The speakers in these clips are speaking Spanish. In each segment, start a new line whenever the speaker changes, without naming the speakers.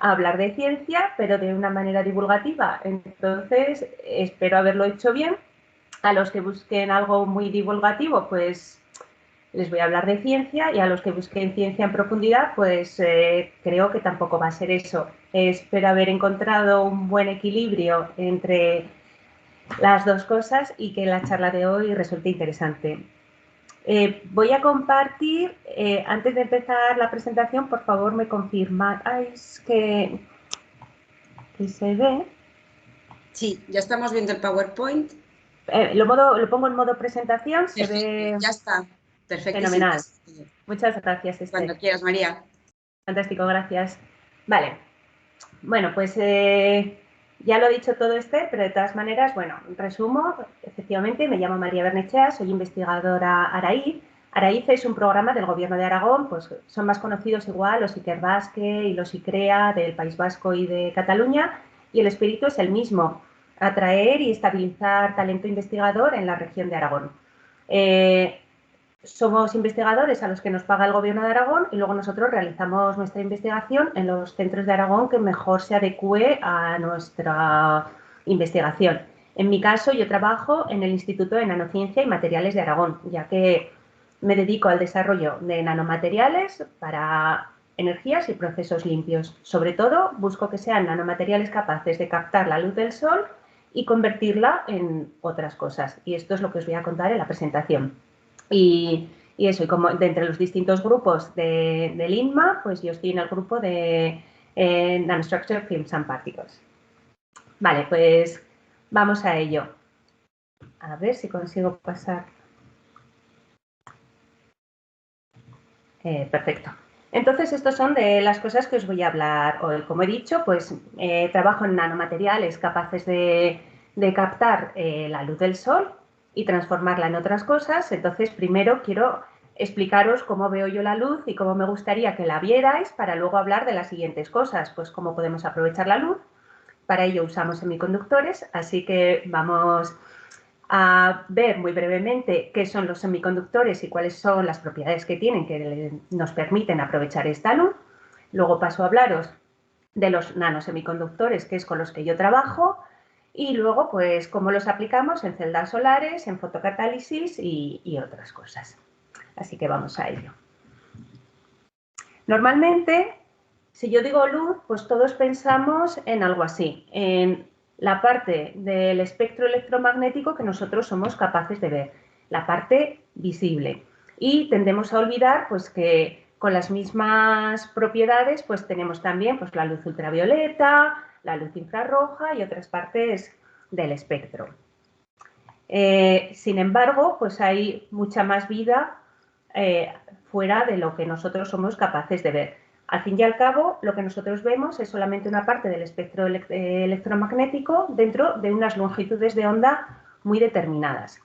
a hablar de ciencia, pero de una manera divulgativa. Entonces, espero haberlo hecho bien. A los que busquen algo muy divulgativo, pues les voy a hablar de ciencia, y a los que busquen ciencia en profundidad, pues creo que tampoco va a ser eso. Espero haber encontrado un buen equilibrio entre las dos cosas y que la charla de hoy resulte interesante. Voy a compartir, antes de empezar la presentación, por favor me confirmáis que se ve.
Sí, ya estamos viendo el PowerPoint.
Lo pongo en modo presentación, se
Perfecto,
ve
ya está. Perfectísimo.
fenomenal. Muchas gracias,
Cuando
Esther.
quieras, María.
Fantástico, gracias. Vale, bueno, pues ya lo ha dicho todo Esther, pero de todas maneras, bueno, resumo. Efectivamente, me llamo María Bernechea, soy investigadora ARAIZ. ARAIZ es un programa del Gobierno de Aragón, pues son más conocidos igual los Ikerbasque y los ICREA del País Vasco y de Cataluña, y el espíritu es el mismo: atraer y estabilizar talento investigador en la región de Aragón. Somos investigadores a los que nos paga el Gobierno de Aragón, y luego nosotros realizamos nuestra investigación en los centros de Aragón que mejor se adecue a nuestra investigación. En mi caso, yo trabajo en el Instituto de Nanociencia y Materiales de Aragón, ya que me dedico al desarrollo de nanomateriales para energías y procesos limpios. Sobre todo, busco que sean nanomateriales capaces de captar la luz del sol y convertirla en otras cosas. Y esto es lo que os voy a contar en la presentación. Y eso, y como de entre los distintos grupos del INMA, pues yo estoy en el grupo de Nanostructure Films and Particles. Vale, pues vamos a ello. A ver si consigo pasar. Perfecto. Entonces, estas son de las cosas que os voy a hablar hoy. Como he dicho, pues trabajo en nanomateriales capaces de captar la luz del sol y transformarla en otras cosas. Entonces, primero quiero explicaros cómo veo yo la luz y cómo me gustaría que la vierais, para luego hablar de las siguientes cosas, pues cómo podemos aprovechar la luz. Para ello usamos semiconductores, así que vamos a ver muy brevemente qué son los semiconductores y cuáles son las propiedades que tienen que nos permiten aprovechar esta luz. Luego paso a hablaros de los nanosemiconductores, que es con los que yo trabajo, y luego pues cómo los aplicamos en celdas solares, en fotocatálisis y otras cosas. Así que vamos a ello. Normalmente, si yo digo luz, pues todos pensamos en algo así, en la parte del espectro electromagnético que nosotros somos capaces de ver, la parte visible. Y tendemos a olvidar pues que con las mismas propiedades pues tenemos también pues la luz ultravioleta, la luz infrarroja y otras partes del espectro. Sin embargo, pues hay mucha más vida fuera de lo que nosotros somos capaces de ver. Al fin y al cabo, lo que nosotros vemos es solamente una parte del espectro electromagnético dentro de unas longitudes de onda muy determinadas.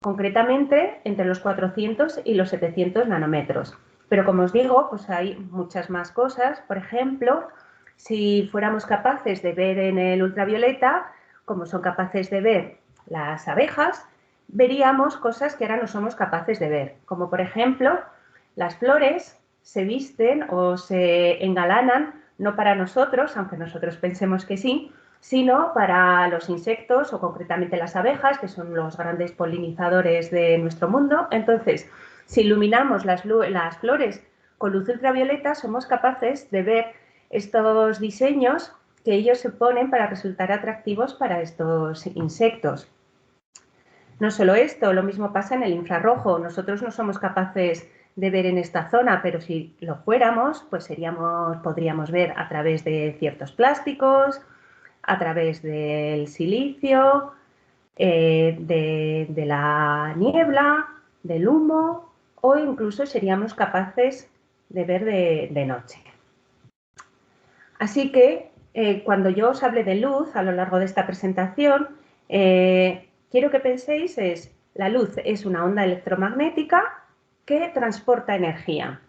Concretamente, entre los 400 y los 700 nanómetros. Pero como os digo, pues hay muchas más cosas. Por ejemplo, si fuéramos capaces de ver en el ultravioleta, como son capaces de ver las abejas, veríamos cosas que ahora no somos capaces de ver. Como por ejemplo, las flores se visten o se engalanan, no para nosotros, aunque nosotros pensemos que sí, sino para los insectos o concretamente las abejas, que son los grandes polinizadores de nuestro mundo. Entonces, si iluminamos las flores con luz ultravioleta, somos capaces de ver estos diseños que ellos se ponen para resultar atractivos para estos insectos. No solo esto, lo mismo pasa en el infrarrojo. Nosotros no somos capaces de ver en esta zona, pero si lo fuéramos, pues podríamos ver a través de ciertos plásticos, a través del silicio, de la niebla, del humo, o incluso seríamos capaces de ver de noche. Así que cuando yo os hable de luz a lo largo de esta presentación, quiero que penséis la luz es una onda electromagnética que transporta energía,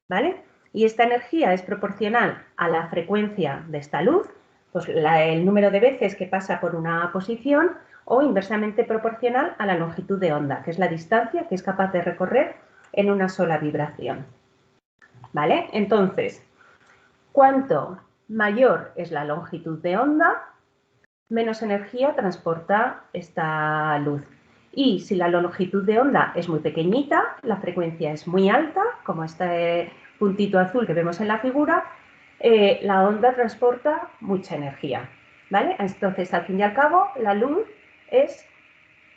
¿vale? Y esta energía es proporcional a la frecuencia de esta luz, pues el número de veces que pasa por una posición, o inversamente proporcional a la longitud de onda, que es la distancia que es capaz de recorrer en una sola vibración. ¿Vale? Entonces, Cuanto mayor es la longitud de onda, menos energía transporta esta luz. Y si la longitud de onda es muy pequeñita, la frecuencia es muy alta, como este puntito azul que vemos en la figura, la onda transporta mucha energía, ¿vale? Entonces, al fin y al cabo, la luz es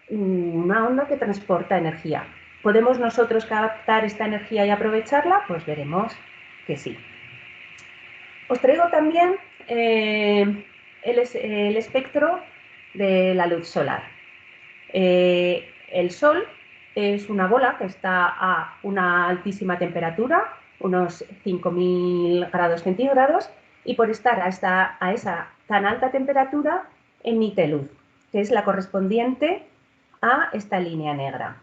una onda que transporta energía. ¿Podemos nosotros captar esta energía y aprovecharla? Pues veremos que sí. Os traigo también el espectro de la luz solar. El Sol es una bola que está a una altísima temperatura, unos 5.000 grados centígrados, y por estar a esa tan alta temperatura emite luz, que es la correspondiente a esta línea negra.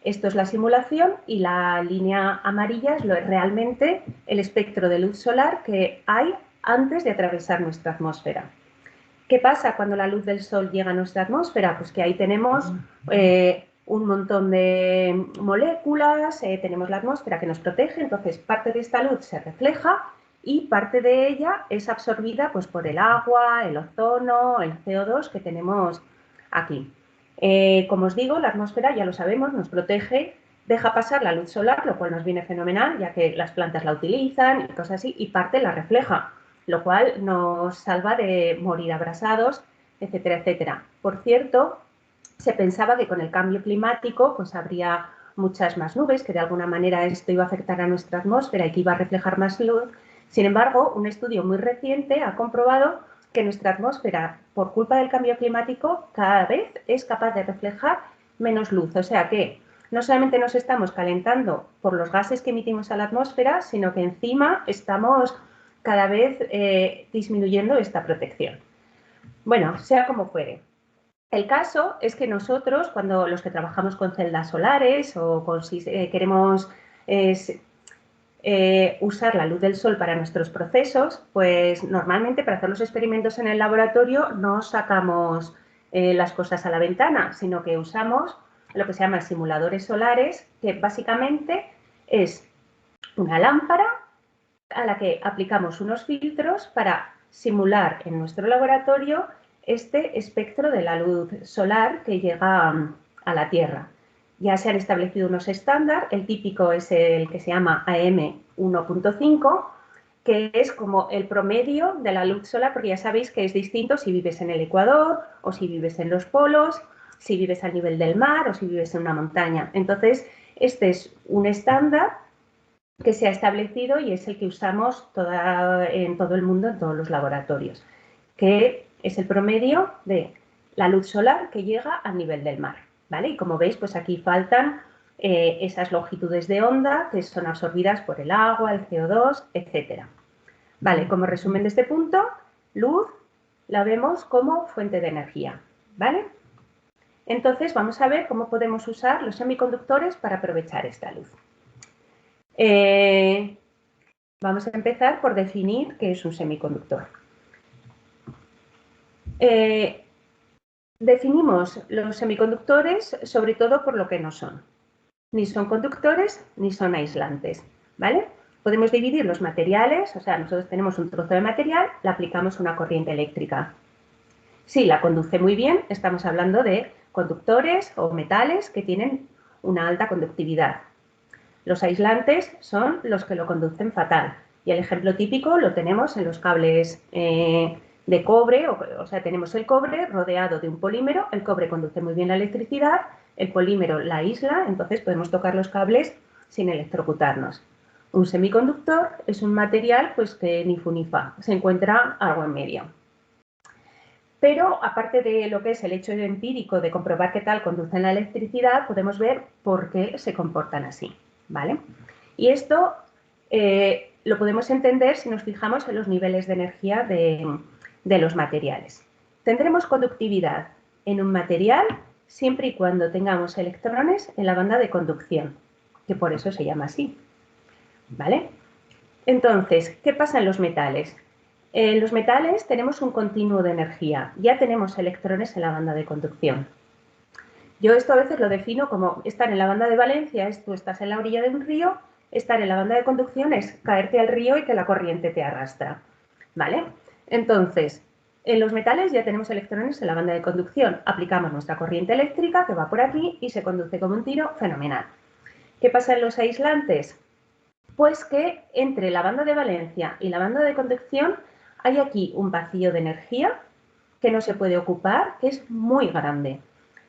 Esto es la simulación y la línea amarilla es realmente el espectro de luz solar que hay antes de atravesar nuestra atmósfera. ¿Qué pasa cuando la luz del Sol llega a nuestra atmósfera? Pues que ahí tenemos un montón de moléculas, tenemos la atmósfera que nos protege, entonces parte de esta luz se refleja y parte de ella es absorbida pues, por el agua, el ozono, el CO2 que tenemos aquí. Como os digo, la atmósfera, ya lo sabemos, nos protege, deja pasar la luz solar, lo cual nos viene fenomenal, ya que las plantas la utilizan y cosas así, y parte la refleja, lo cual nos salva de morir abrasados, etcétera, etcétera. Por cierto, se pensaba que con el cambio climático pues habría muchas más nubes, que de alguna manera esto iba a afectar a nuestra atmósfera y que iba a reflejar más luz. Sin embargo, un estudio muy reciente ha comprobado que nuestra atmósfera, por culpa del cambio climático, cada vez es capaz de reflejar menos luz. O sea que no solamente nos estamos calentando por los gases que emitimos a la atmósfera, sino que encima estamos cada vez disminuyendo esta protección. Bueno, sea como fuere. El caso es que nosotros, cuando los que trabajamos con celdas solares o queremos usar la luz del sol para nuestros procesos, pues normalmente para hacer los experimentos en el laboratorio no sacamos las cosas a la ventana, sino que usamos lo que se llaman simuladores solares, que básicamente es una lámpara a la que aplicamos unos filtros para simular en nuestro laboratorio este espectro de la luz solar que llega a la Tierra. Ya se han establecido unos estándar, el típico es el que se llama AM 1.5, que es como el promedio de la luz solar, porque ya sabéis que es distinto si vives en el Ecuador o si vives en los polos, si vives al nivel del mar o si vives en una montaña. Entonces, este es un estándar que se ha establecido y es el que usamos en todo el mundo, en todos los laboratorios, que es el promedio de la luz solar que llega al nivel del mar, ¿vale? Y como veis, pues aquí faltan esas longitudes de onda que son absorbidas por el agua, el CO2, etcétera. Vale, como resumen de este punto, luz la vemos como fuente de energía, ¿vale? Entonces vamos a ver cómo podemos usar los semiconductores para aprovechar esta luz. Vamos a empezar por definir qué es un semiconductor. Definimos los semiconductores sobre todo por lo que no son. Ni son conductores ni son aislantes, ¿vale? Podemos dividir los materiales, o sea, nosotros tenemos un trozo de material, le aplicamos una corriente eléctrica. Si la conduce muy bien, estamos hablando de conductores o metales que tienen una alta conductividad. Los aislantes son los que lo conducen fatal. Y el ejemplo típico lo tenemos en los cables de cobre, o sea, tenemos el cobre rodeado de un polímero, el cobre conduce muy bien la electricidad, el polímero la aísla, entonces podemos tocar los cables sin electrocutarnos. Un semiconductor es un material pues que ni fu ni fa, se encuentra algo en medio. Pero aparte de lo que es el hecho empírico de comprobar qué tal conducen la electricidad, podemos ver por qué se comportan así, ¿vale? Y esto lo podemos entender si nos fijamos en los niveles de energía de los materiales. Tendremos conductividad en un material siempre y cuando tengamos electrones en la banda de conducción, que por eso se llama así, ¿vale? Entonces, ¿qué pasa en los metales? En los metales tenemos un continuo de energía, ya tenemos electrones en la banda de conducción. Yo esto a veces lo defino como estar en la banda de valencia, tú estás en la orilla de un río estar en la banda de conducción es caerte al río y que la corriente te arrastra, ¿vale? Entonces, en los metales ya tenemos electrones en la banda de conducción. Aplicamos nuestra corriente eléctrica que va por aquí y se conduce como un tiro, fenomenal. ¿Qué pasa en los aislantes? Pues que entre la banda de valencia y la banda de conducción hay aquí un vacío de energía que no se puede ocupar, que es muy grande.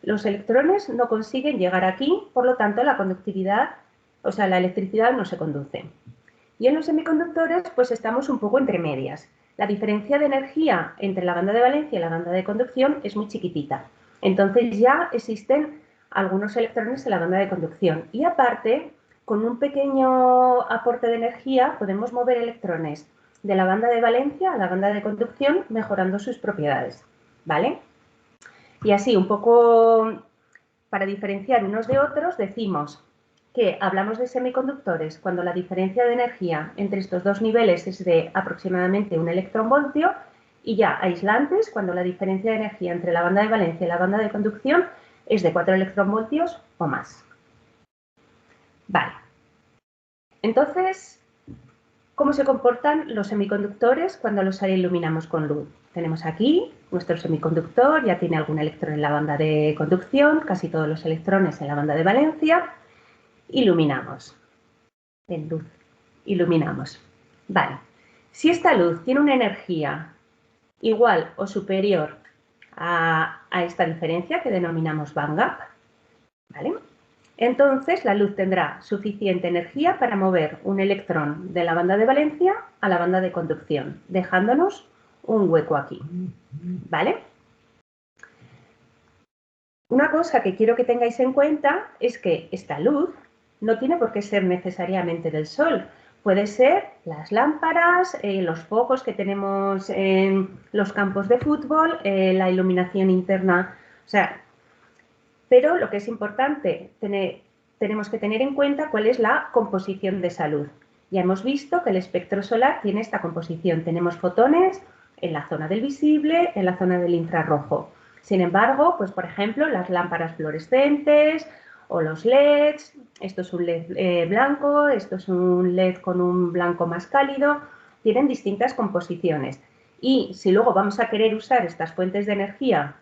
Los electrones no consiguen llegar aquí, por lo tanto la conductividad, o sea, la electricidad no se conduce. Y en los semiconductores, pues estamos un poco entre medias. La diferencia de energía entre la banda de valencia y la banda de conducción es muy chiquitita. Entonces ya existen algunos electrones en la banda de conducción. Y aparte, con un pequeño aporte de energía, podemos mover electrones de la banda de valencia a la banda de conducción, mejorando sus propiedades, ¿vale? Y así, un poco para diferenciar unos de otros, decimos que hablamos de semiconductores cuando la diferencia de energía entre estos dos niveles es de aproximadamente 1 electronvoltio, y ya aislantes cuando la diferencia de energía entre la banda de valencia y la banda de conducción es de 4 electronvoltios o más. Vale. Entonces, ¿cómo se comportan los semiconductores cuando los iluminamos con luz? Tenemos aquí nuestro semiconductor, ya tiene algún electrón en la banda de conducción, casi todos los electrones en la banda de valencia. Iluminamos. En luz. Iluminamos. Vale. Si esta luz tiene una energía igual o superior a esta diferencia que denominamos bandgap, ¿vale? Entonces la luz tendrá suficiente energía para mover un electrón de la banda de valencia a la banda de conducción, dejándonos un hueco aquí, ¿vale? Una cosa que quiero que tengáis en cuenta es que esta luz no tiene por qué ser necesariamente del sol. Puede ser las lámparas, los focos que tenemos en los campos de fútbol, la iluminación interna, o sea, pero lo que es importante, tenemos que tener en cuenta cuál es la composición de esa luz. Ya hemos visto que el espectro solar tiene esta composición. Tenemos fotones en la zona del visible, en la zona del infrarrojo. Sin embargo, pues por ejemplo, las lámparas fluorescentes o los LEDs, esto es un LED blanco, esto es un LED con un blanco más cálido, tienen distintas composiciones. Y si luego vamos a querer usar estas fuentes de energía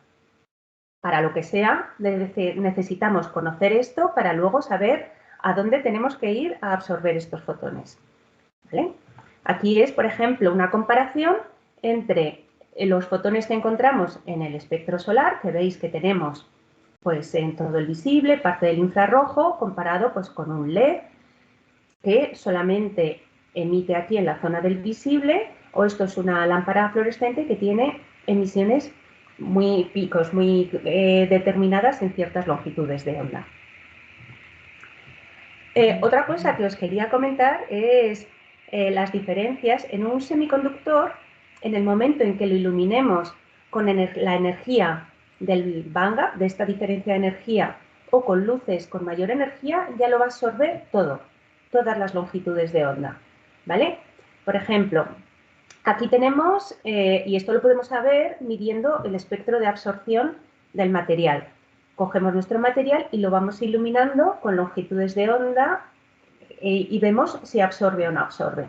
para lo que sea, necesitamos conocer esto para luego saber a dónde tenemos que ir a absorber estos fotones, ¿vale? Aquí es, por ejemplo, una comparación entre los fotones que encontramos en el espectro solar, que veis que tenemos pues, en todo el visible, parte del infrarrojo, comparado pues, con un LED que solamente emite aquí en la zona del visible, o esto es una lámpara fluorescente que tiene emisiones picos muy determinadas en ciertas longitudes de onda. Otra cosa que os quería comentar es las diferencias en un semiconductor. En el momento en que lo iluminemos con la energía del bandgap, de esta diferencia de energía, o con luces con mayor energía, ya lo va a absorber todo, todas las longitudes de onda, ¿vale? Por ejemplo, aquí tenemos, y esto lo podemos saber midiendo el espectro de absorción del material. Cogemos nuestro material y lo vamos iluminando con longitudes de onda y vemos si absorbe o no absorbe.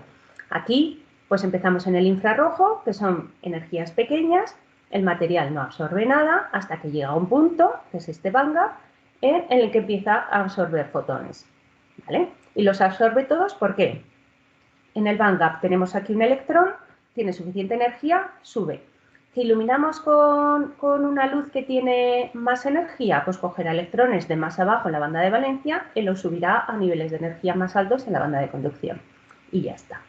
Aquí pues empezamos en el infrarrojo, que son energías pequeñas, el material no absorbe nada hasta que llega a un punto, que es este bandgap, en el que empieza a absorber fotones, ¿vale? Y los absorbe todos, ¿por qué? En el bandgap tenemos aquí un electrón, tiene suficiente energía, sube. Si iluminamos con una luz que tiene más energía, pues cogerá electrones de más abajo en la banda de valencia y los subirá a niveles de energía más altos en la banda de conducción. Y ya está.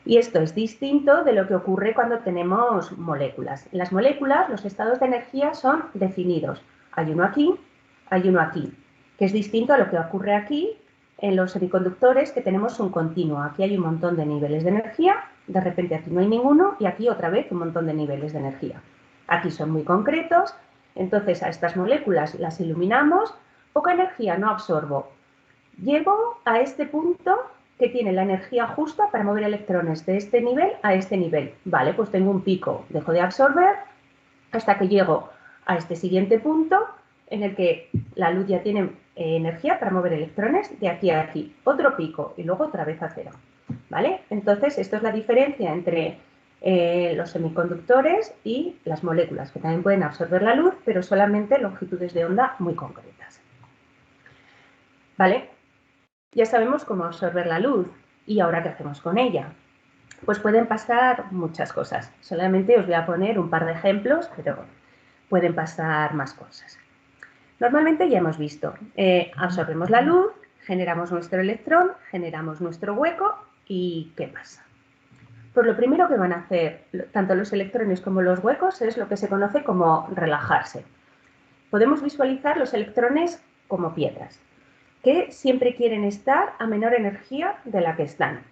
Y esto es distinto de lo que ocurre cuando tenemos moléculas. En las moléculas los estados de energía son definidos. Hay uno aquí, que es distinto a lo que ocurre aquí en los semiconductores, que tenemos un continuo. Aquí hay un montón de niveles de energía, de repente aquí no hay ninguno y aquí otra vez un montón de niveles de energía. Aquí son muy concretos, entonces a estas moléculas las iluminamos, poca energía no absorbo. Llego a este punto que tiene la energía justa para mover electrones de este nivel a este nivel. Vale, pues tengo un pico, dejo de absorber hasta que llego a este siguiente punto en el que la luz ya tiene energía para mover electrones de aquí a aquí. Otro pico y luego otra vez a cero. ¿Vale? Entonces, esto es la diferencia entre los semiconductores y las moléculas, que también pueden absorber la luz, pero solamente longitudes de onda muy concretas. ¿Vale? Ya sabemos cómo absorber la luz. ¿Y ahora qué hacemos con ella? Pues pueden pasar muchas cosas. Solamente os voy a poner un par de ejemplos, pero pueden pasar más cosas. Normalmente ya hemos visto, absorbemos la luz, generamos nuestro electrón, generamos nuestro hueco y ¿qué pasa? Pues lo primero que van a hacer tanto los electrones como los huecos es lo que se conoce como relajarse. Podemos visualizar los electrones como piedras, que siempre quieren estar a menor energía de la que están.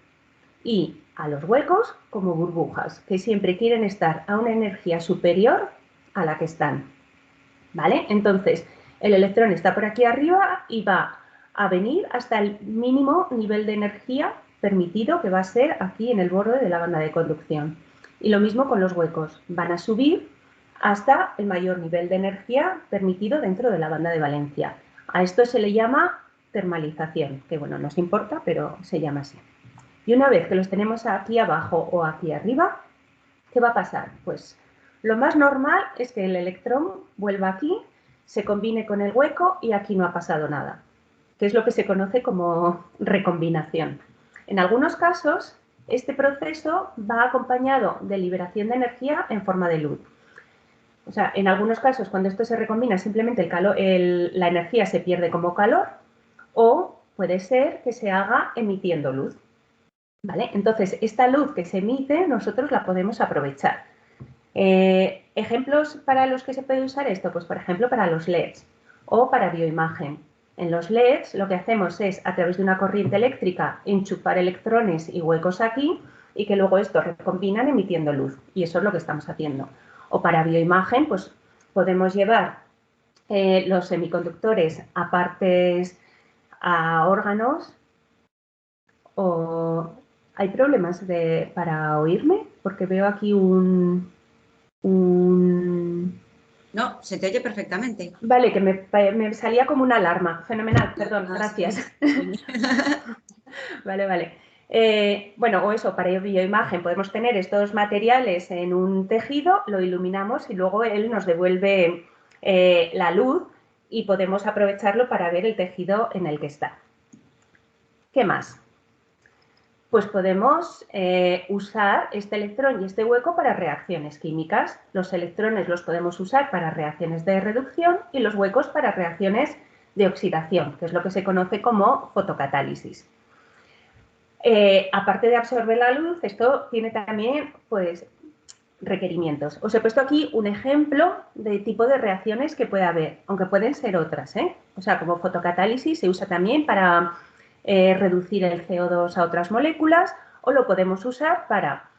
Y a los huecos como burbujas, que siempre quieren estar a una energía superior a la que están. ¿Vale? Entonces, el electrón está por aquí arriba y va a venir hasta el mínimo nivel de energía permitido, que va a ser aquí en el borde de la banda de conducción. Y lo mismo con los huecos, van a subir hasta el mayor nivel de energía permitido dentro de la banda de valencia. A esto se le llama termalización, que bueno, nos importa, pero se llama así. Y una vez que los tenemos aquí abajo o aquí arriba, ¿qué va a pasar? Pues lo más normal es que el electrón vuelva aquí, se combine con el hueco y aquí no ha pasado nada, que es lo que se conoce como recombinación. En algunos casos, este proceso va acompañado de liberación de energía en forma de luz. O sea, en algunos casos, cuando esto se recombina, simplemente la energía se pierde como calor, o puede ser que se haga emitiendo luz. ¿Vale? Entonces, esta luz que se emite, nosotros la podemos aprovechar. ¿Ejemplos para los que se puede usar esto? Pues, por ejemplo, para los LEDs o para bioimagen. En los LEDs lo que hacemos es, a través de una corriente eléctrica, enchufar electrones y huecos aquí y que luego estos recombinan emitiendo luz. Y eso es lo que estamos haciendo. O para bioimagen, pues podemos llevar los semiconductores a partes, a órganos. O hay problemas para oírme, porque veo aquí un...
No, se te oye perfectamente.
Vale, que me salía como una alarma. Fenomenal, perdón, gracias.
Sí.
Vale, vale. Bueno, o eso, para bioimagen podemos tener estos materiales en un tejido, lo iluminamos y luego él nos devuelve la luz y podemos aprovecharlo para ver el tejido en el que está. ¿Qué más? Pues podemos usar este electrón y este hueco para reacciones químicas. Los electrones los podemos usar para reacciones de reducción y los huecos para reacciones de oxidación, que es lo que se conoce como fotocatálisis. Aparte de absorber la luz, esto tiene también pues, requerimientos. Os he puesto aquí un ejemplo de tipo de reacciones que puede haber, aunque pueden ser otras. O sea, como fotocatálisis se usa también para reducir el CO2 a otras moléculas, o lo podemos usar para,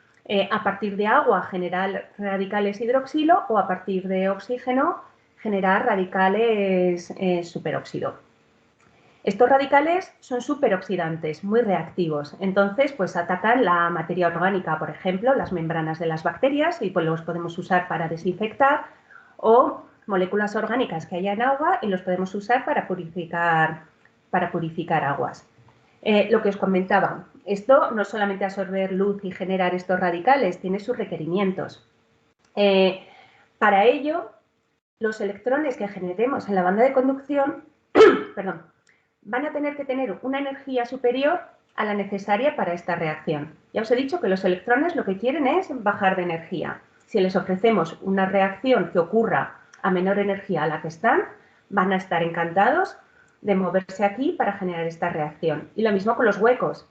a partir de agua, generar radicales hidroxilo o a partir de oxígeno, generar radicales superóxido. Estos radicales son superoxidantes, muy reactivos, entonces pues atacan la materia orgánica, por ejemplo, las membranas de las bacterias y pues los podemos usar para desinfectar, o moléculas orgánicas que haya en agua y los podemos usar para purificar aguas. Lo que os comentaba, esto no solamente absorber luz y generar estos radicales, tiene sus requerimientos. Para ello, los electrones que generemos en la banda de conducción perdón, van a tener que tener una energía superior a la necesaria para esta reacción. Ya os he dicho que los electrones lo que quieren es bajar de energía. Si les ofrecemos una reacción que ocurra a menor energía a la que están, van a estar encantados de moverse aquí para generar esta reacción. Y lo mismo con los huecos.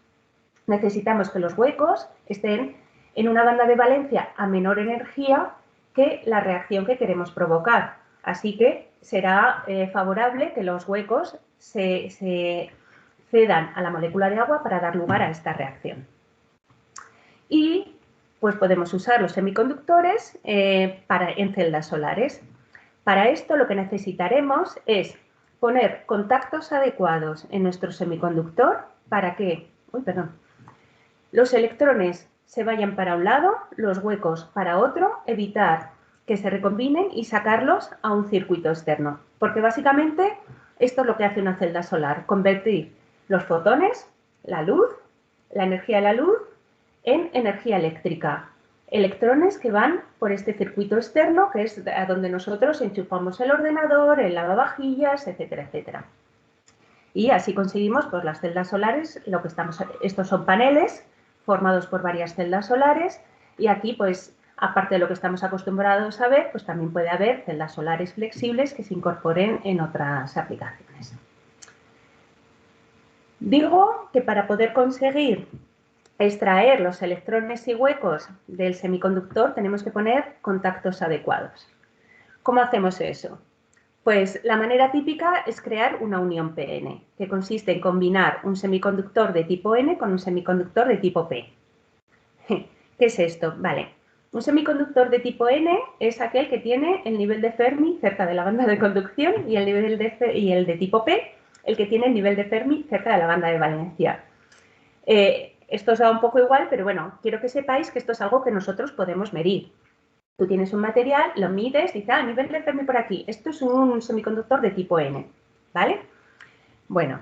Necesitamos que los huecos estén en una banda de valencia a menor energía que la reacción que queremos provocar. Así que será favorable que los huecos se cedan a la molécula de agua para dar lugar a esta reacción. Y pues podemos usar los semiconductores en celdas solares. Para esto lo que necesitaremos es poner contactos adecuados en nuestro semiconductor para que los electrones se vayan para un lado, los huecos para otro, evitar que se recombinen y sacarlos a un circuito externo. Porque básicamente esto es lo que hace una celda solar, convertir los fotones, la luz, la energía de la luz, en energía eléctrica. Electrones que van por este circuito externo, que es a donde nosotros enchufamos el ordenador, el lavavajillas, etcétera, etcétera. Y así conseguimos pues, las celdas solares, estos son paneles formados por varias celdas solares y aquí pues aparte de lo que estamos acostumbrados a ver, pues también puede haber celdas solares flexibles que se incorporen en otras aplicaciones. Digo que para poder conseguir extraer los electrones y huecos del semiconductor tenemos que poner contactos adecuados. ¿Cómo hacemos eso? Pues la manera típica es crear una unión PN, que consiste en combinar un semiconductor de tipo N con un semiconductor de tipo P. ¿Qué es esto? Vale, un semiconductor de tipo N es aquel que tiene el nivel de Fermi cerca de la banda de conducción y el de tipo P, el que tiene el nivel de Fermi cerca de la banda de valencia. Esto os da un poco igual, pero bueno, quiero que sepáis que esto es algo que nosotros podemos medir. Tú tienes un material, lo mides, dices, nivel de Fermi por aquí. Esto es un semiconductor de tipo N, ¿vale? Bueno,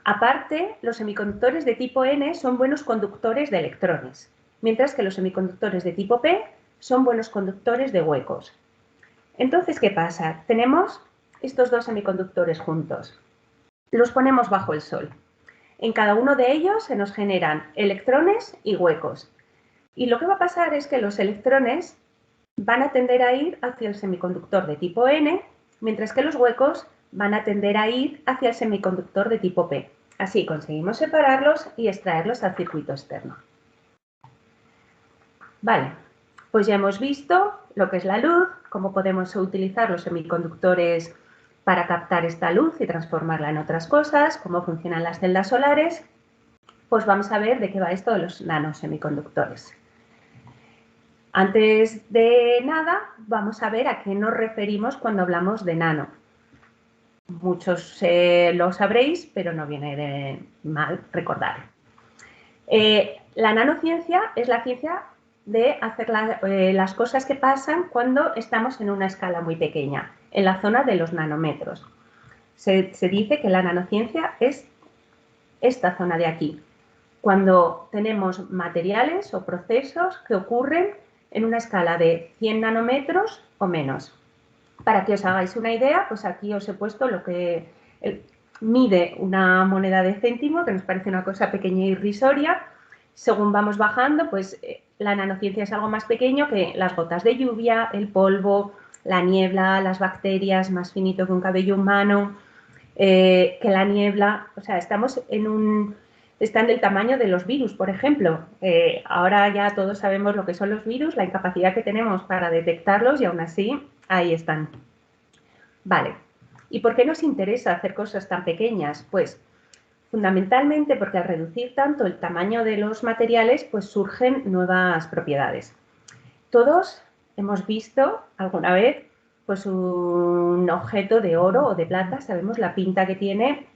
aparte, los semiconductores de tipo N son buenos conductores de electrones, mientras que los semiconductores de tipo P son buenos conductores de huecos. Entonces, ¿qué pasa? Tenemos estos dos semiconductores juntos. Los ponemos bajo el sol. En cada uno de ellos se nos generan electrones y huecos. Y lo que va a pasar es que los electrones van a tender a ir hacia el semiconductor de tipo N, mientras que los huecos van a tender a ir hacia el semiconductor de tipo P. Así conseguimos separarlos y extraerlos al circuito externo. Vale, pues ya hemos visto lo que es la luz, cómo podemos utilizar los semiconductores para captar esta luz y transformarla en otras cosas, cómo funcionan las celdas solares. Pues vamos a ver de qué va esto de los nanosemiconductores. Antes de nada, vamos a ver a qué nos referimos cuando hablamos de nano. Muchos lo sabréis, pero no viene de mal recordar. La nanociencia es la ciencia de hacer las cosas que pasan cuando estamos en una escala muy pequeña, en la zona de los nanómetros. Se dice que la nanociencia es esta zona de aquí, cuando tenemos materiales o procesos que ocurren en una escala de 100 nanómetros o menos. Para que os hagáis una idea, pues aquí os he puesto lo que mide una moneda de céntimo, que nos parece una cosa pequeña e irrisoria. Según vamos bajando, pues la nanociencia es algo más pequeño que las gotas de lluvia, el polvo, la niebla, las bacterias, más finito que un cabello humano, que la niebla. O sea, estamos están del tamaño de los virus, por ejemplo. Ahora ya todos sabemos lo que son los virus, la incapacidad que tenemos para detectarlos y aún así ahí están. Vale, ¿y por qué nos interesa hacer cosas tan pequeñas? Pues fundamentalmente porque al reducir tanto el tamaño de los materiales, pues surgen nuevas propiedades. Todos hemos visto alguna vez pues un objeto de oro o de plata, sabemos la pinta que tiene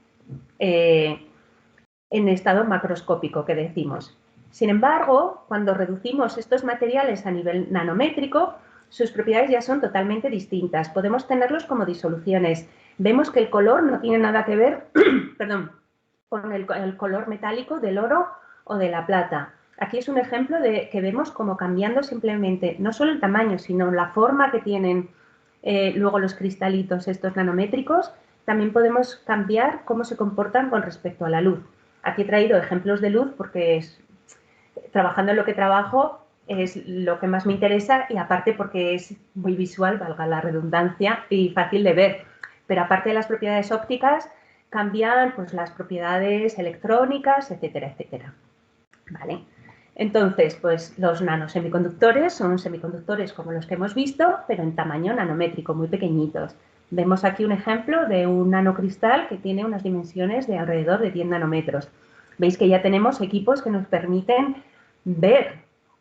en estado macroscópico que decimos. Sin embargo, cuando reducimos estos materiales a nivel nanométrico, sus propiedades ya son totalmente distintas. Podemos tenerlos como disoluciones. Vemos que el color no tiene nada que ver perdón, con el color metálico del oro o de la plata. Aquí es un ejemplo de que vemos como cambiando simplemente no solo el tamaño, sino la forma que tienen luego los cristalitos estos nanométricos. También podemos cambiar cómo se comportan con respecto a la luz. Aquí he traído ejemplos de luz porque trabajando en lo que trabajo es lo que más me interesa y aparte porque es muy visual, valga la redundancia, y fácil de ver. Pero aparte de las propiedades ópticas, cambian pues, las propiedades electrónicas, etcétera, etcétera. ¿Vale? Entonces, pues los nanosemiconductores son semiconductores como los que hemos visto, pero en tamaño nanométrico, muy pequeñitos. Vemos aquí un ejemplo de un nanocristal que tiene unas dimensiones de alrededor de 10 nanómetros. Veis que ya tenemos equipos que nos permiten ver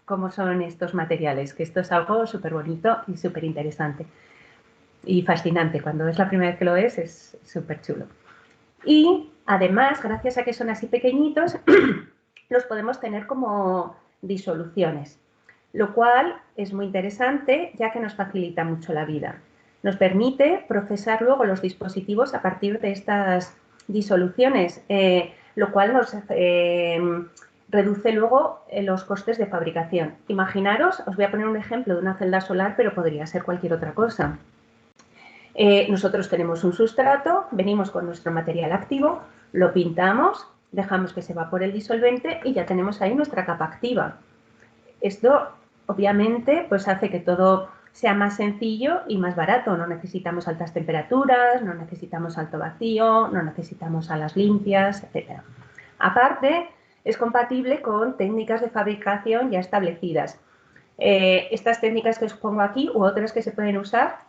cómo son estos materiales, que esto es algo súper bonito y súper interesante y fascinante. Cuando es la primera vez que lo ves, es súper chulo. Y además, gracias a que son así pequeñitos, los podemos tener como disoluciones. lo cual es muy interesante ya que nos facilita mucho la vida. Nos permite procesar luego los dispositivos a partir de estas disoluciones, lo cual nos reduce luego los costes de fabricación. Imaginaros, os voy a poner un ejemplo de una celda solar, pero podría ser cualquier otra cosa. Nosotros tenemos un sustrato, venimos con nuestro material activo, lo pintamos, dejamos que se evapore el disolvente y ya tenemos ahí nuestra capa activa. Esto, obviamente, pues hace que todo sea más sencillo y más barato. No necesitamos altas temperaturas, no necesitamos alto vacío, no necesitamos alas limpias, etc. Aparte, es compatible con técnicas de fabricación ya establecidas. Estas técnicas que os pongo aquí u otras que se pueden usar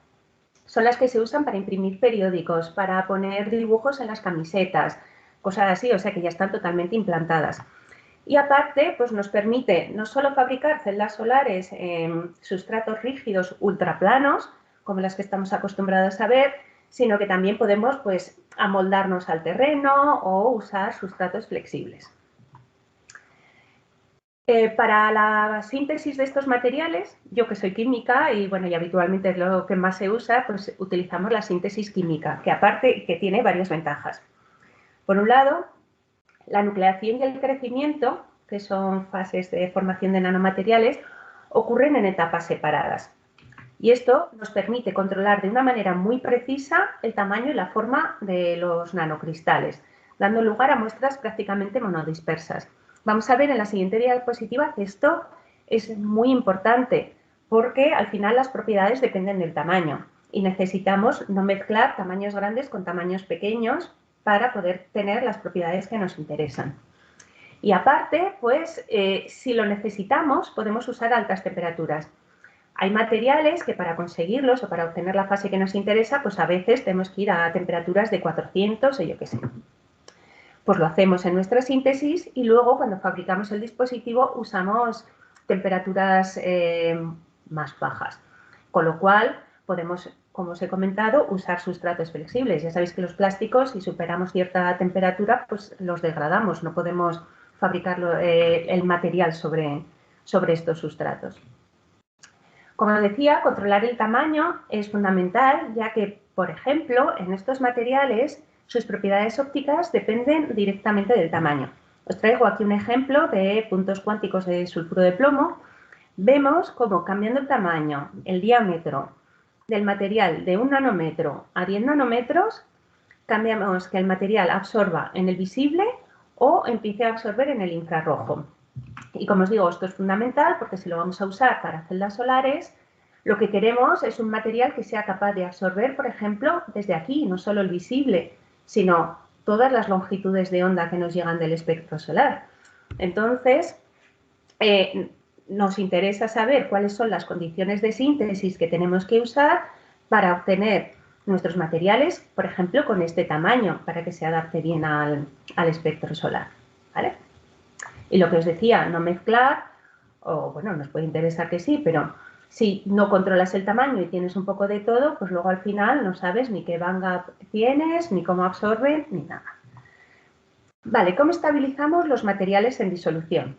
son las que se usan para imprimir periódicos, para poner dibujos en las camisetas, cosas así, o sea que ya están totalmente implantadas. Y aparte, pues nos permite no solo fabricar celdas solares en sustratos rígidos ultraplanos, como las que estamos acostumbrados a ver, sino que también podemos pues amoldarnos al terreno o usar sustratos flexibles. Para la síntesis de estos materiales, yo que soy química y bueno, y habitualmente es lo que más se usa, pues utilizamos la síntesis química, que aparte que tiene varias ventajas. Por un lado, la nucleación y el crecimiento, que son fases de formación de nanomateriales, ocurren en etapas separadas. Y esto nos permite controlar de una manera muy precisa el tamaño y la forma de los nanocristales, dando lugar a muestras prácticamente monodispersas. Vamos a ver en la siguiente diapositiva que esto es muy importante porque al final las propiedades dependen del tamaño y necesitamos no mezclar tamaños grandes con tamaños pequeños para poder tener las propiedades que nos interesan. Y aparte, pues, si lo necesitamos, podemos usar altas temperaturas. Hay materiales que para conseguirlos o para obtener la fase que nos interesa, pues a veces tenemos que ir a temperaturas de 400 o yo qué sé. Pues lo hacemos en nuestra síntesis y luego cuando fabricamos el dispositivo usamos temperaturas más bajas. Con lo cual podemos, como os he comentado, usar sustratos flexibles. Ya sabéis que los plásticos, si superamos cierta temperatura, pues los degradamos. No podemos fabricar el material sobre estos sustratos. Como decía, controlar el tamaño es fundamental, ya que, por ejemplo, en estos materiales sus propiedades ópticas dependen directamente del tamaño. Os traigo aquí un ejemplo de puntos cuánticos de sulfuro de plomo. Vemos cómo cambiando el tamaño, el diámetro del material de 1 nanómetro a 10 nanómetros, cambiamos que el material absorba en el visible o empiece a absorber en el infrarrojo. Y como os digo, esto es fundamental porque si lo vamos a usar para celdas solares, lo que queremos es un material que sea capaz de absorber, por ejemplo, desde aquí, no solo el visible, sino todas las longitudes de onda que nos llegan del espectro solar. Entonces, nos interesa saber cuáles son las condiciones de síntesis que tenemos que usar para obtener nuestros materiales, por ejemplo, con este tamaño, para que se adapte bien al espectro solar, ¿vale? Y lo que os decía, no mezclar, o bueno, nos puede interesar que sí, pero si no controlas el tamaño y tienes un poco de todo, pues luego al final no sabes ni qué banda tienes, ni cómo absorbe, ni nada. Vale, ¿cómo estabilizamos los materiales en disolución?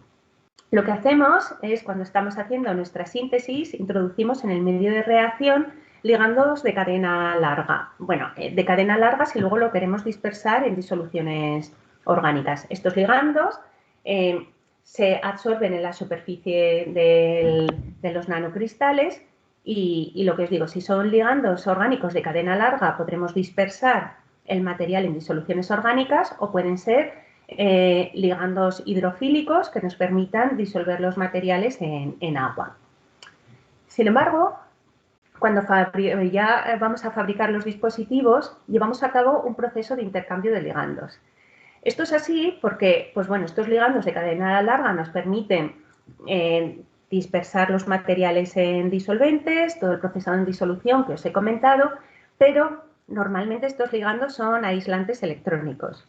Lo que hacemos es, cuando estamos haciendo nuestra síntesis, introducimos en el medio de reacción ligandos de cadena larga. Bueno, de cadena larga si luego lo queremos dispersar en disoluciones orgánicas. Estos ligandos se absorben en la superficie de los nanocristales y lo que os digo, si son ligandos orgánicos de cadena larga podremos dispersar el material en disoluciones orgánicas o pueden ser ligandos hidrofílicos que nos permitan disolver los materiales en agua. Sin embargo, cuando ya vamos a fabricar los dispositivos, llevamos a cabo un proceso de intercambio de ligandos. Esto es así porque, pues bueno, estos ligandos de cadena larga nos permiten dispersar los materiales en disolventes, todo el procesado en disolución que os he comentado, pero normalmente estos ligandos son aislantes electrónicos.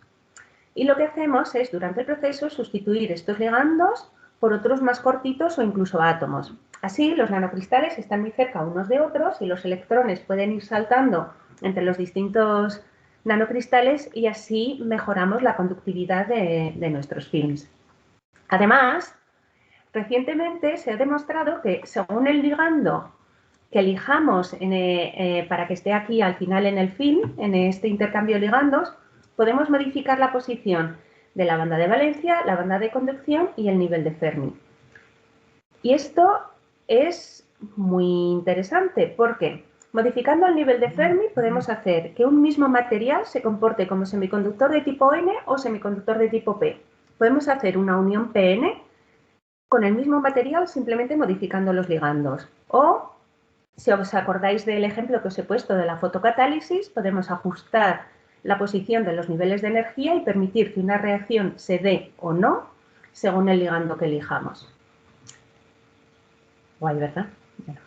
Y lo que hacemos es, durante el proceso, sustituir estos ligandos por otros más cortitos o incluso átomos. Así, los nanocristales están muy cerca unos de otros y los electrones pueden ir saltando entre los distintos nanocristales y así mejoramos la conductividad de nuestros films. Además, Recientemente se ha demostrado que según el ligando que elijamos para que esté aquí al final en el fin, en este intercambio de ligandos, podemos modificar la posición de la banda de valencia, la banda de conducción y el nivel de Fermi. Y esto es muy interesante porque modificando el nivel de Fermi podemos hacer que un mismo material se comporte como semiconductor de tipo N o semiconductor de tipo P. Podemos hacer una unión PN con el mismo material simplemente modificando los ligandos. O, si os acordáis del ejemplo que os he puesto de la fotocatálisis, podemos ajustar la posición de los niveles de energía y permitir que una reacción se dé o no según el ligando que elijamos. Guay, ¿verdad? Bueno.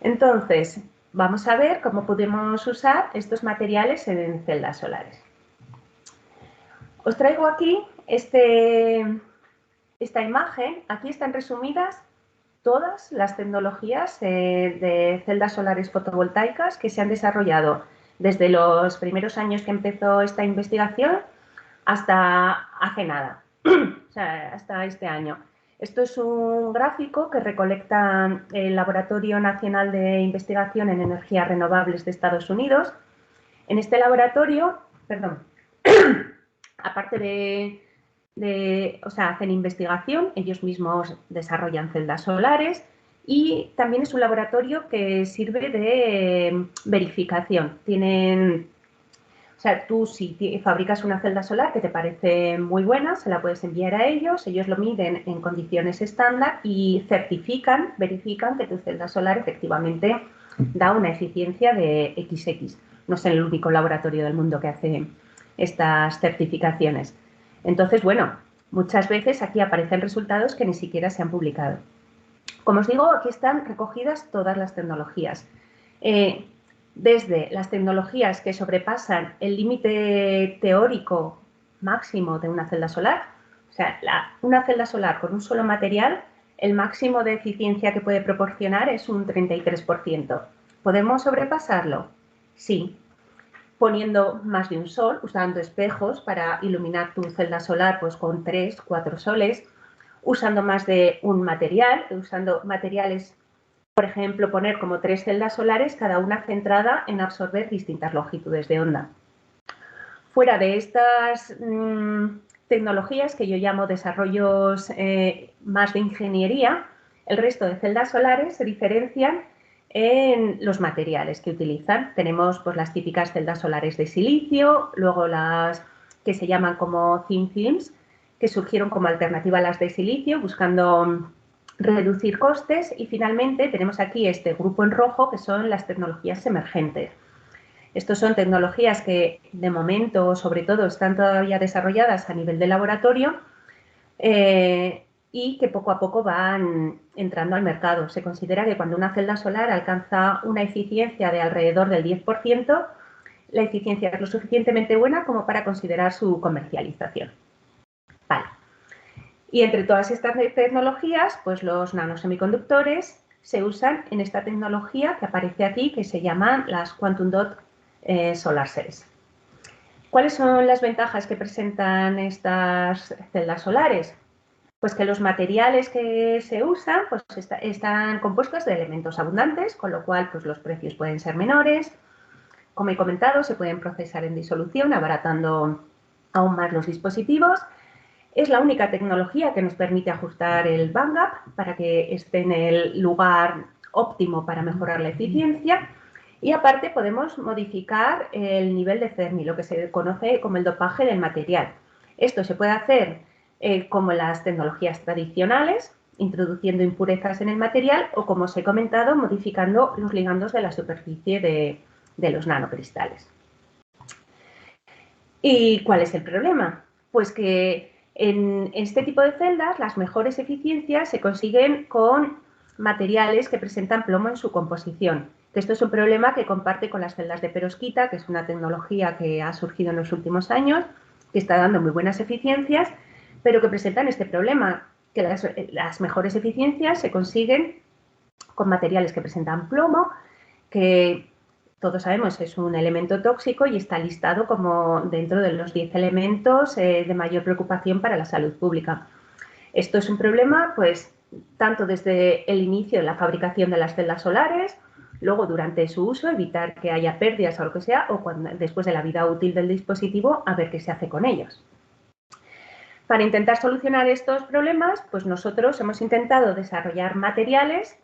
Entonces, vamos a ver cómo podemos usar estos materiales en celdas solares. Os traigo aquí esta imagen. Aquí están resumidas todas las tecnologías de celdas solares fotovoltaicas que se han desarrollado desde los primeros años que empezó esta investigación hasta hace nada, o sea, hasta este año. Esto es un gráfico que recolecta el Laboratorio Nacional de Investigación en Energías Renovables de Estados Unidos. En este laboratorio, aparte hacen investigación, ellos mismos desarrollan celdas solares y también es un laboratorio que sirve de verificación. O sea, tú si fabricas una celda solar que te parece muy buena, se la puedes enviar a ellos lo miden en condiciones estándar y verifican que tu celda solar efectivamente da una eficiencia de XX. No es el único laboratorio del mundo que hace estas certificaciones. Entonces, bueno, muchas veces aquí aparecen resultados que ni siquiera se han publicado. Como os digo, aquí están recogidas todas las tecnologías. Desde las tecnologías que sobrepasan el límite teórico máximo de una celda solar, o sea, una celda solar con un solo material, el máximo de eficiencia que puede proporcionar es un 33%. ¿Podemos sobrepasarlo? Sí. Poniendo más de un sol, usando espejos para iluminar tu celda solar pues, con 3, 4 soles, usando más de un material, usando materiales, por ejemplo, poner como 3 celdas solares, cada una centrada en absorber distintas longitudes de onda. Fuera de estas tecnologías que yo llamo desarrollos más de ingeniería, el resto de celdas solares se diferencian en los materiales que utilizan. Tenemos pues, las típicas celdas solares de silicio, luego las que se llaman como thin films, que surgieron como alternativa a las de silicio, buscando reducir costes, y finalmente tenemos aquí este grupo en rojo que son las tecnologías emergentes. Estos son tecnologías que de momento, sobre todo, están todavía desarrolladas a nivel de laboratorio y que poco a poco van entrando al mercado. Se considera que cuando una celda solar alcanza una eficiencia de alrededor del 10%, la eficiencia es lo suficientemente buena como para considerar su comercialización. Vale. Y entre todas estas tecnologías, pues los nanosemiconductores se usan en esta tecnología que aparece aquí, que se llaman las Quantum Dot Solar Cells. ¿Cuáles son las ventajas que presentan estas celdas solares? Pues que los materiales que se usan pues están compuestos de elementos abundantes, con lo cual pues, los precios pueden ser menores. Como he comentado, se pueden procesar en disolución, abaratando aún más los dispositivos. Es la única tecnología que nos permite ajustar el bandgap para que esté en el lugar óptimo para mejorar la eficiencia. Y aparte podemos modificar el nivel de Fermi, lo que se conoce como el dopaje del material. Esto se puede hacer como las tecnologías tradicionales, introduciendo impurezas en el material o, como os he comentado, modificando los ligandos de la superficie de los nanocristales. ¿Y cuál es el problema? Pues que en este tipo de celdas las mejores eficiencias se consiguen con materiales que presentan plomo en su composición. Esto es un problema que comparte con las celdas de perovskita, que es una tecnología que ha surgido en los últimos años, que está dando muy buenas eficiencias, pero que presentan este problema, que las mejores eficiencias se consiguen con materiales que presentan plomo, que todos sabemos es un elemento tóxico y está listado como dentro de los 10 elementos de mayor preocupación para la salud pública. Esto es un problema, pues, tanto desde el inicio de la fabricación de las celdas solares, luego durante su uso, evitar que haya pérdidas o lo que sea, o después de la vida útil del dispositivo, a ver qué se hace con ellos. Para intentar solucionar estos problemas, pues nosotros hemos intentado desarrollar materiales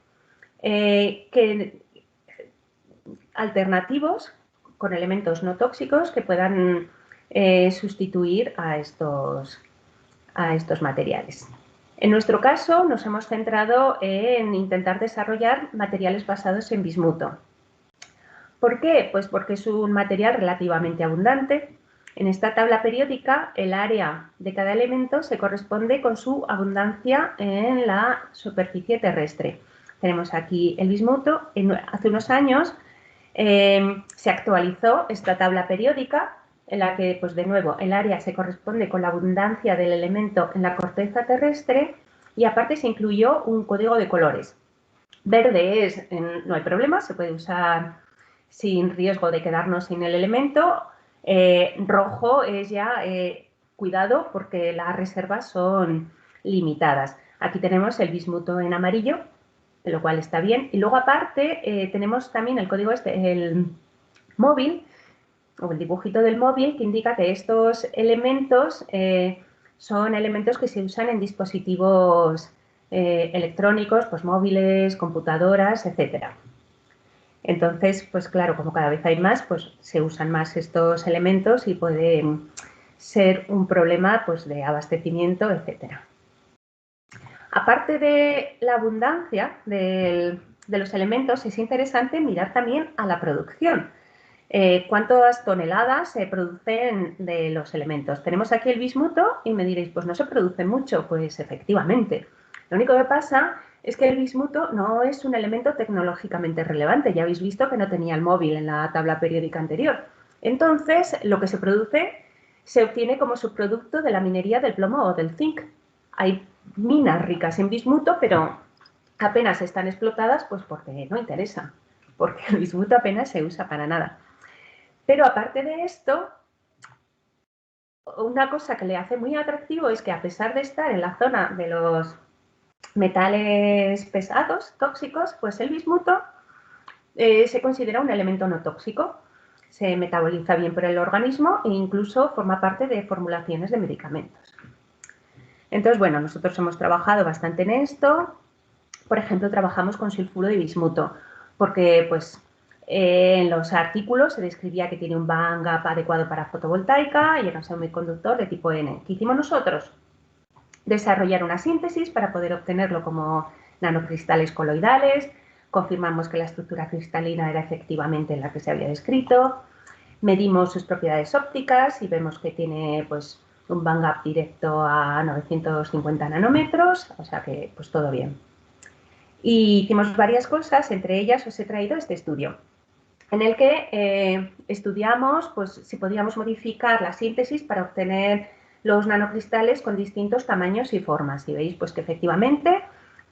alternativos con elementos no tóxicos que puedan sustituir a estos materiales. En nuestro caso, nos hemos centrado en intentar desarrollar materiales basados en bismuto. ¿Por qué? Pues porque es un material relativamente abundante. En esta tabla periódica, el área de cada elemento se corresponde con su abundancia en la superficie terrestre. Tenemos aquí el bismuto. Hace unos años se actualizó esta tabla periódica en la que, pues de nuevo, el área se corresponde con la abundancia del elemento en la corteza terrestre y aparte se incluyó un código de colores. Verde es, no hay problema, se puede usar sin riesgo de quedarnos sin el elemento. Rojo es ya cuidado porque las reservas son limitadas. Aquí tenemos el bismuto en amarillo, lo cual está bien. Y luego aparte tenemos también el código el móvil, o el dibujito del móvil, que indica que estos elementos son elementos que se usan en dispositivos electrónicos, pues móviles, computadoras, etcétera. Entonces, pues claro, como cada vez hay más, pues se usan más estos elementos y pueden ser un problema pues de abastecimiento, etcétera. Aparte de la abundancia de los elementos, es interesante mirar también a la producción. ¿Cuántas toneladas se producen de los elementos? Tenemos aquí el bismuto y me diréis, pues no se produce mucho. Pues efectivamente. Lo único que pasa es que el bismuto no es un elemento tecnológicamente relevante. Ya habéis visto que no tenía el móvil en la tabla periódica anterior. Entonces, lo que se produce se obtiene como subproducto de la minería del plomo o del zinc. Hay minas ricas en bismuto, pero apenas están explotadas, pues porque no interesa, porque el bismuto apenas se usa para nada. Pero aparte de esto, una cosa que le hace muy atractivo es que a pesar de estar en la zona de los metales pesados, tóxicos, pues el bismuto se considera un elemento no tóxico. Se metaboliza bien por el organismo e incluso forma parte de formulaciones de medicamentos. Entonces, bueno, nosotros hemos trabajado bastante en esto. Por ejemplo, trabajamos con sulfuro de bismuto, porque pues en los artículos se describía que tiene un band gap adecuado para fotovoltaica y era un semiconductor de tipo N. ¿Qué hicimos nosotros? Desarrollar una síntesis para poder obtenerlo como nanocristales coloidales. Confirmamos que la estructura cristalina era efectivamente la que se había descrito. Medimos sus propiedades ópticas y vemos que tiene pues un band gap directo a 950 nanómetros, o sea que pues todo bien. Y hicimos varias cosas, entre ellas os he traído este estudio, en el que estudiamos pues, si podíamos modificar la síntesis para obtener los nanocristales con distintos tamaños y formas. Y veis pues, que efectivamente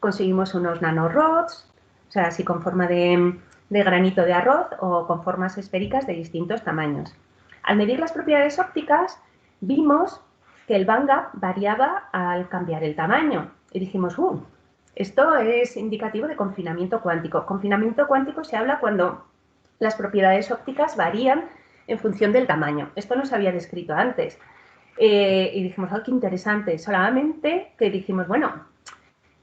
conseguimos unos nanorods, o sea, así con forma de granito de arroz o con formas esféricas de distintos tamaños. Al medir las propiedades ópticas, vimos que el band gap variaba al cambiar el tamaño. Y dijimos, esto es indicativo de confinamiento cuántico. Confinamiento cuántico se habla cuando las propiedades ópticas varían en función del tamaño. Esto no se había descrito antes. Y dijimos, qué interesante. Solamente que dijimos, bueno,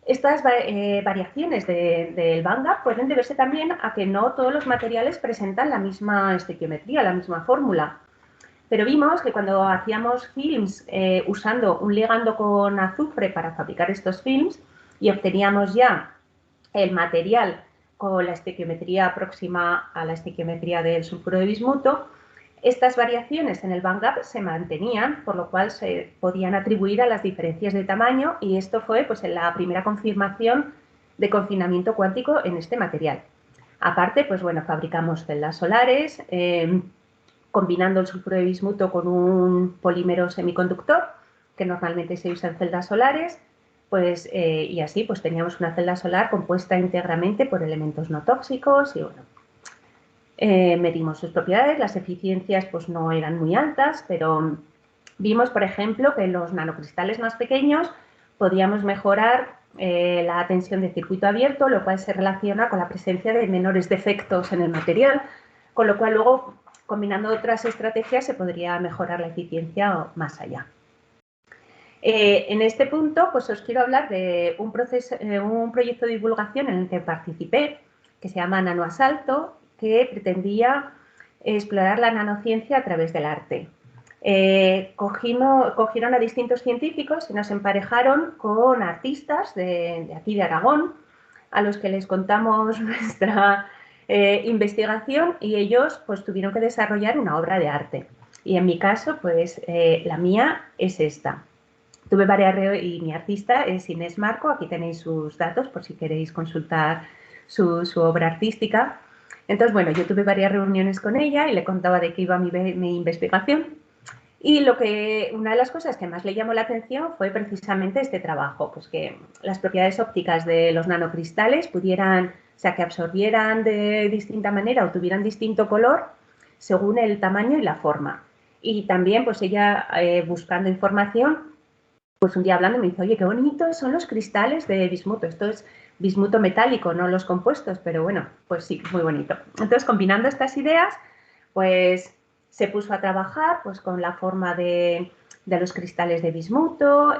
estas variaciones del band gap pueden deberse también a que no todos los materiales presentan la misma estequiometría, la misma fórmula. Pero vimos que cuando hacíamos films usando un ligando con azufre para fabricar estos films y obteníamos ya el material con la estequiometría próxima a la estequiometría del sulfuro de bismuto, estas variaciones en el band gap se mantenían, por lo cual se podían atribuir a las diferencias de tamaño y esto fue pues, la primera confirmación de confinamiento cuántico en este material. Aparte, pues bueno, fabricamos celdas solares, combinando el sulfuro de bismuto con un polímero semiconductor, que normalmente se usa en celdas solares, pues, y así pues teníamos una celda solar compuesta íntegramente por elementos no tóxicos y bueno, medimos sus propiedades, las eficiencias pues no eran muy altas, pero vimos, por ejemplo, que los nanocristales más pequeños podíamos mejorar la tensión de circuito abierto, lo cual se relaciona con la presencia de menores defectos en el material, con lo cual luego, combinando otras estrategias, se podría mejorar la eficiencia más allá. En este punto, pues os quiero hablar de un proyecto de divulgación en el que participé, que se llama Nanoasalto, que pretendía explorar la nanociencia a través del arte. Cogieron a distintos científicos y nos emparejaron con artistas de aquí de Aragón, a los que les contamos nuestra investigación y ellos pues tuvieron que desarrollar una obra de arte. Y en mi caso, pues la mía es esta. Tuve varias y mi artista es Inés Marco, aquí tenéis sus datos por si queréis consultar su obra artística. Entonces, bueno, yo tuve varias reuniones con ella y le contaba de qué iba mi investigación. Y una de las cosas que más le llamó la atención fue precisamente este trabajo, pues que las propiedades ópticas de los nanocristales pudieran, o sea, que absorbieran de distinta manera o tuvieran distinto color según el tamaño y la forma. Y también, pues ella, buscando información, pues un día hablando me dice, oye, qué bonitos son los cristales de bismuto. Esto es bismuto metálico, no los compuestos, pero bueno, pues sí, muy bonito. Entonces, combinando estas ideas, pues se puso a trabajar pues, con la forma de los cristales de bismuto,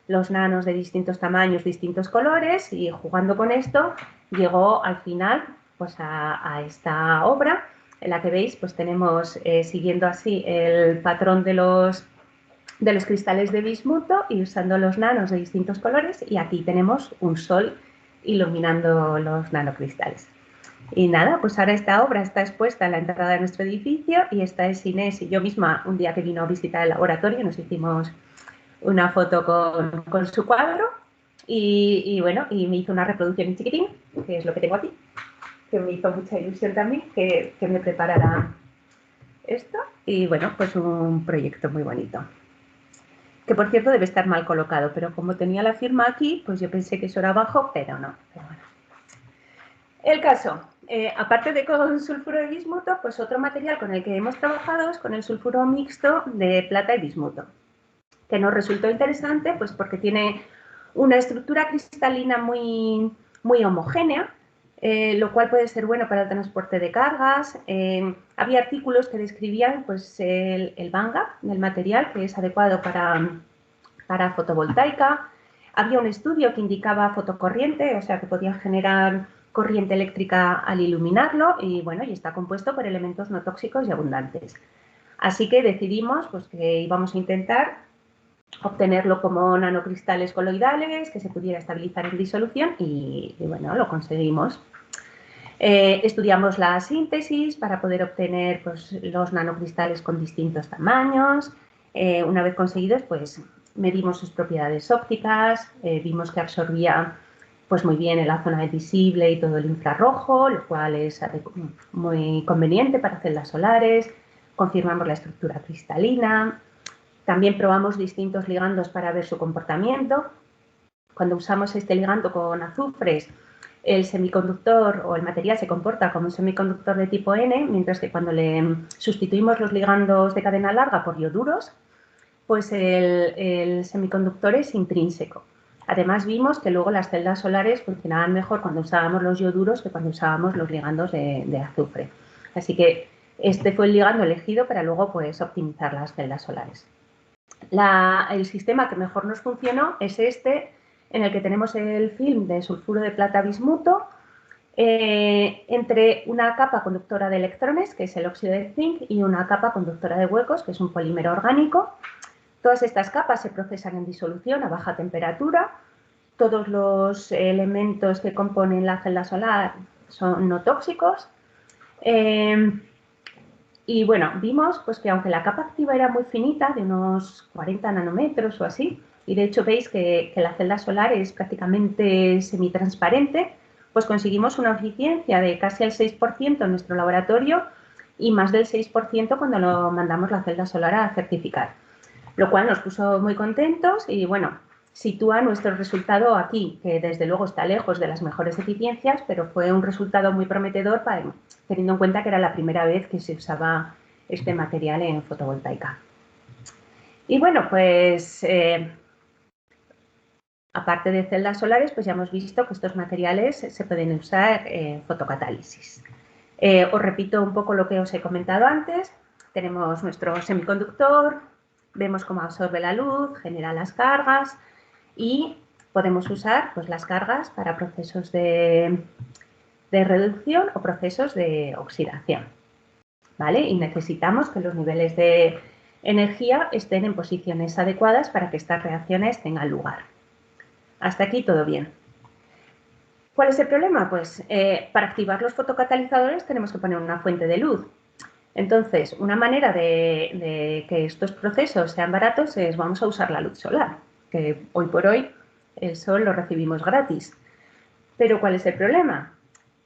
los nanos de distintos tamaños, distintos colores, y jugando con esto llegó al final pues, a esta obra, en la que veis, pues tenemos, siguiendo así el patrón de los cristales de bismuto y usando los nanos de distintos colores, y aquí tenemos un sol iluminando los nanocristales. Y nada, pues ahora esta obra está expuesta en la entrada de nuestro edificio y esta es Inés y yo misma un día que vino a visitar el laboratorio, nos hicimos una foto con su cuadro y bueno, y me hizo una reproducción en chiquitín, que es lo que tengo aquí, que me hizo mucha ilusión también que me preparara esto y bueno, pues un proyecto muy bonito. Que por cierto debe estar mal colocado, pero como tenía la firma aquí, pues yo pensé que eso era abajo, pero no. Pero bueno. El caso, aparte de con sulfuro de bismuto, pues otro material con el que hemos trabajado es con el sulfuro mixto de plata y bismuto, que nos resultó interesante pues porque tiene una estructura cristalina muy, muy homogénea, lo cual puede ser bueno para el transporte de cargas. Había artículos que describían pues, el bandgap del material, que es adecuado para fotovoltaica. Había un estudio que indicaba fotocorriente, o sea que podía generar corriente eléctrica al iluminarlo y bueno, y está compuesto por elementos no tóxicos y abundantes. Así que decidimos pues, que íbamos a intentar obtenerlo como nanocristales coloidales, que se pudiera estabilizar en disolución y bueno, lo conseguimos. Estudiamos la síntesis para poder obtener pues, los nanocristales con distintos tamaños. Una vez conseguidos, pues medimos sus propiedades ópticas, vimos que absorbía pues, muy bien en la zona visible y todo el infrarrojo, lo cual es muy conveniente para celdas solares. Confirmamos la estructura cristalina. También probamos distintos ligandos para ver su comportamiento. Cuando usamos este ligando con azufres, el semiconductor o el material se comporta como un semiconductor de tipo N, mientras que cuando le sustituimos los ligandos de cadena larga por ioduros, pues el semiconductor es intrínseco. Además vimos que luego las celdas solares funcionaban mejor cuando usábamos los ioduros que cuando usábamos los ligandos de azufre. Así que este fue el ligando elegido para luego pues, optimizar las celdas solares. El sistema que mejor nos funcionó es este, en el que tenemos el film de sulfuro de plata bismuto entre una capa conductora de electrones, que es el óxido de zinc, y una capa conductora de huecos, que es un polímero orgánico. Todas estas capas se procesan en disolución a baja temperatura. Todos los elementos que componen la celda solar son no tóxicos. Y bueno, vimos pues, que aunque la capa activa era muy finita, de unos 40 nanómetros o así, y de hecho veis que la celda solar es prácticamente semitransparente, pues conseguimos una eficiencia de casi el 6% en nuestro laboratorio y más del 6% cuando lo mandamos la celda solar a certificar. Lo cual nos puso muy contentos y bueno, sitúa nuestro resultado aquí, que desde luego está lejos de las mejores eficiencias, pero fue un resultado muy prometedor teniendo en cuenta que era la primera vez que se usaba este material en fotovoltaica. Y bueno, pues Aparte de celdas solares, pues ya hemos visto que estos materiales se pueden usar en fotocatálisis. Os repito un poco lo que os he comentado antes. Tenemos nuestro semiconductor, vemos cómo absorbe la luz, genera las cargas y podemos usar pues, las cargas para procesos de reducción o procesos de oxidación, ¿vale? Y necesitamos que los niveles de energía estén en posiciones adecuadas para que estas reacciones tengan lugar. Hasta aquí todo bien. ¿Cuál es el problema? Pues para activar los fotocatalizadores tenemos que poner una fuente de luz. Entonces, una manera de que estos procesos sean baratos es vamos a usar la luz solar, que hoy por hoy el sol lo recibimos gratis. Pero ¿cuál es el problema?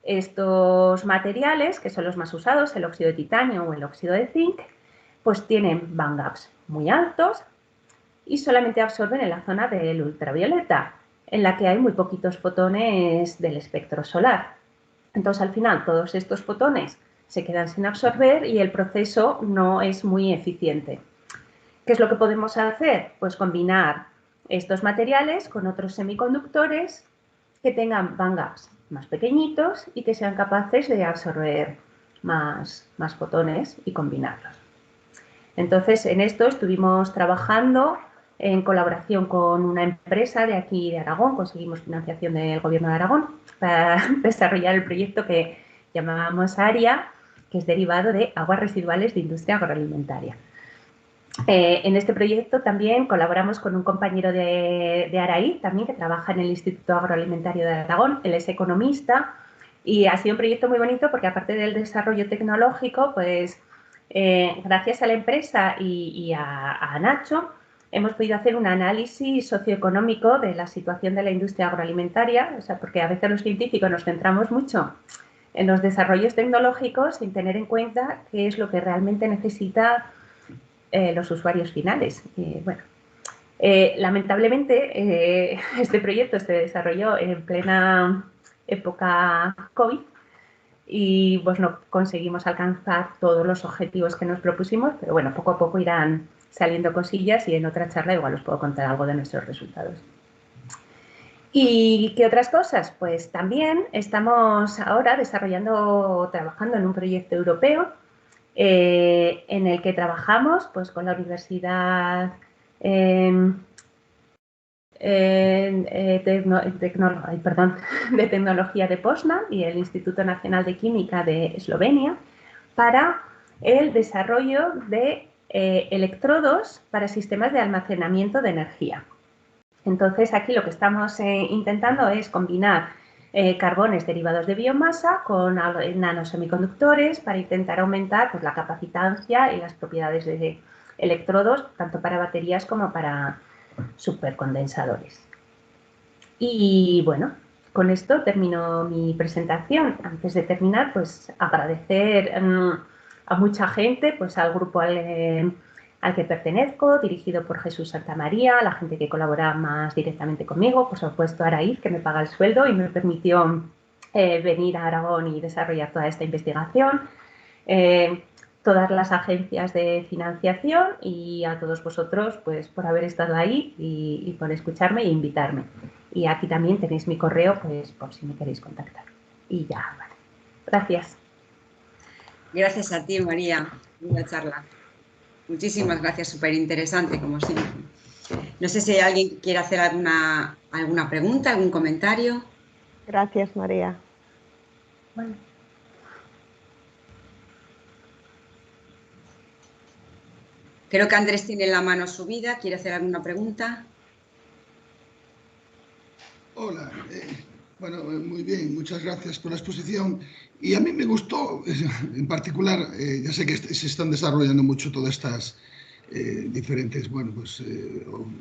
Estos materiales, que son los más usados, el óxido de titanio o el óxido de zinc, pues tienen band gaps muy altos y solamente absorben en la zona del ultravioleta, en la que hay muy poquitos fotones del espectro solar. Entonces, al final, todos estos fotones se quedan sin absorber y el proceso no es muy eficiente. ¿Qué es lo que podemos hacer? Pues combinar estos materiales con otros semiconductores que tengan band gaps más pequeñitos y que sean capaces de absorber más fotones y combinarlos. Entonces, en esto estuvimos trabajando en colaboración con una empresa de aquí de Aragón, conseguimos financiación del Gobierno de Aragón para desarrollar el proyecto que llamábamos ARIA, que es derivado de aguas residuales de industria agroalimentaria. En este proyecto también colaboramos con un compañero de Araí, también que trabaja en el Instituto Agroalimentario de Aragón, él es economista y ha sido un proyecto muy bonito porque aparte del desarrollo tecnológico, pues gracias a la empresa y a Nacho, hemos podido hacer un análisis socioeconómico de la situación de la industria agroalimentaria, o sea, porque a veces los científicos nos centramos mucho en los desarrollos tecnológicos sin tener en cuenta qué es lo que realmente necesita los usuarios finales. Bueno, lamentablemente este proyecto se desarrolló en plena época COVID y pues no conseguimos alcanzar todos los objetivos que nos propusimos, pero bueno, poco a poco irán saliendo cosillas y en otra charla igual os puedo contar algo de nuestros resultados. ¿Y qué otras cosas? Pues también estamos ahora trabajando en un proyecto europeo en el que trabajamos pues, con la Universidad de Tecnología de Poznan y el Instituto Nacional de Química de Eslovenia para el desarrollo de electrodos para sistemas de almacenamiento de energía. Entonces, aquí lo que estamos intentando es combinar carbones derivados de biomasa con nanosemiconductores para intentar aumentar pues, la capacitancia y las propiedades de electrodos, tanto para baterías como para supercondensadores. Y bueno, con esto termino mi presentación. Antes de terminar, pues agradecer a mucha gente, pues al grupo al que pertenezco, dirigido por Jesús Santamaría, la gente que colabora más directamente conmigo, por supuesto Araíz, que me paga el sueldo y me permitió venir a Aragón y desarrollar toda esta investigación, todas las agencias de financiación y a todos vosotros pues, por haber estado ahí y por escucharme e invitarme. Y aquí también tenéis mi correo pues, por si me queréis contactar. Y ya, vale. Gracias.
Gracias a ti, María, por la charla. Muchísimas gracias, súper interesante, como siempre. No sé si hay alguien que quiera hacer alguna pregunta, algún comentario.
Gracias, María.
Bueno.
Creo que Andrés tiene la mano subida. ¿Quiere hacer alguna pregunta?
Hola. Bueno, muy bien, muchas gracias por la exposición. Y a mí me gustó, en particular, ya sé que se están desarrollando mucho todas estas diferentes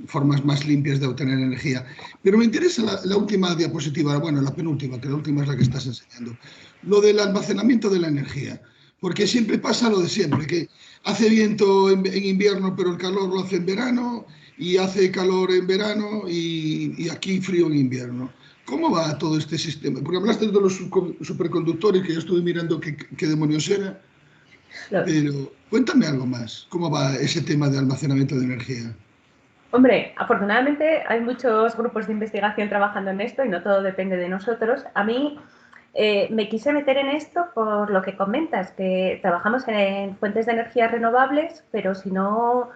formas más limpias de obtener energía. Pero me interesa la última diapositiva, bueno, la penúltima, que la última es la que estás enseñando. Lo del almacenamiento de la energía. Porque siempre pasa lo de siempre, que hace viento en invierno, pero el calor lo hace en verano, y hace calor en verano y aquí frío en invierno. ¿Cómo va todo este sistema? Porque hablaste de los superconductores, que yo estuve mirando qué demonios era, pero cuéntame algo más. ¿Cómo va ese tema de almacenamiento de energía?
Hombre, afortunadamente hay muchos grupos de investigación trabajando en esto y no todo depende de nosotros. A mí me quise meter en esto por lo que comentas, que trabajamos en fuentes de energía renovables, pero si no,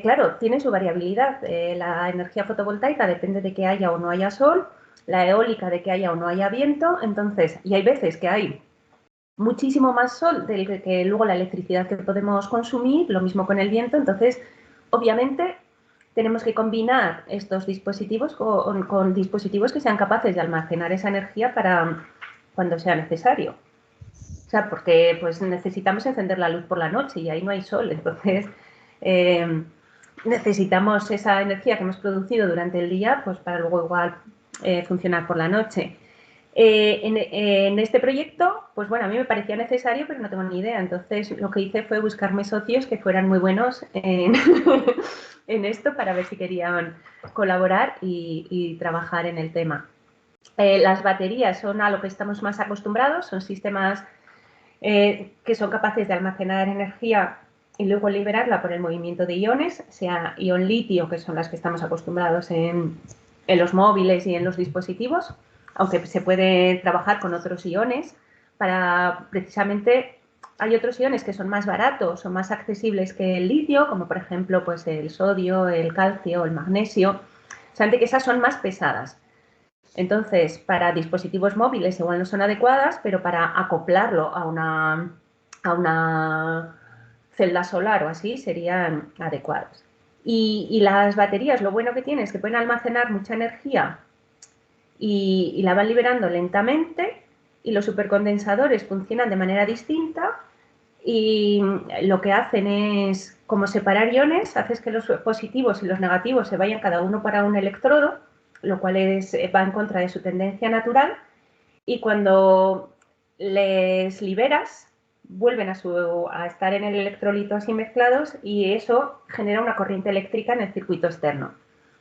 claro, tiene su variabilidad. La energía fotovoltaica depende de que haya o no haya sol, la eólica de que haya o no haya viento, entonces, y hay veces que hay muchísimo más sol del que luego la electricidad que podemos consumir, lo mismo con el viento, entonces, obviamente, tenemos que combinar estos dispositivos con dispositivos que sean capaces de almacenar esa energía para cuando sea necesario. O sea, porque pues necesitamos encender la luz por la noche y ahí no hay sol, entonces necesitamos esa energía que hemos producido durante el día pues para luego igual funcionar por la noche. En este proyecto, pues bueno, a mí me parecía necesario, pero no tengo ni idea. Entonces, lo que hice fue buscarme socios que fueran muy buenos en, en esto para ver si querían colaborar y trabajar en el tema. Las baterías son a lo que estamos más acostumbrados, son sistemas que son capaces de almacenar energía y luego liberarla por el movimiento de iones, sea ion litio, que son las que estamos acostumbrados en los móviles y en los dispositivos, aunque se puede trabajar con otros iones para precisamente hay otros iones que son más baratos o más accesibles que el litio, como por ejemplo pues el sodio, el calcio, el magnesio, o sea, que esas son más pesadas. Entonces, para dispositivos móviles igual no son adecuadas, pero para acoplarlo a una celda solar o así serían adecuadas. Y las baterías, lo bueno que tiene es que pueden almacenar mucha energía y la van liberando lentamente, y los supercondensadores funcionan de manera distinta y lo que hacen es como separar iones, haces que los positivos y los negativos se vayan cada uno para un electrodo, lo cual va en contra de su tendencia natural, y cuando les liberas vuelven a estar en el electrolito así mezclados y eso genera una corriente eléctrica en el circuito externo.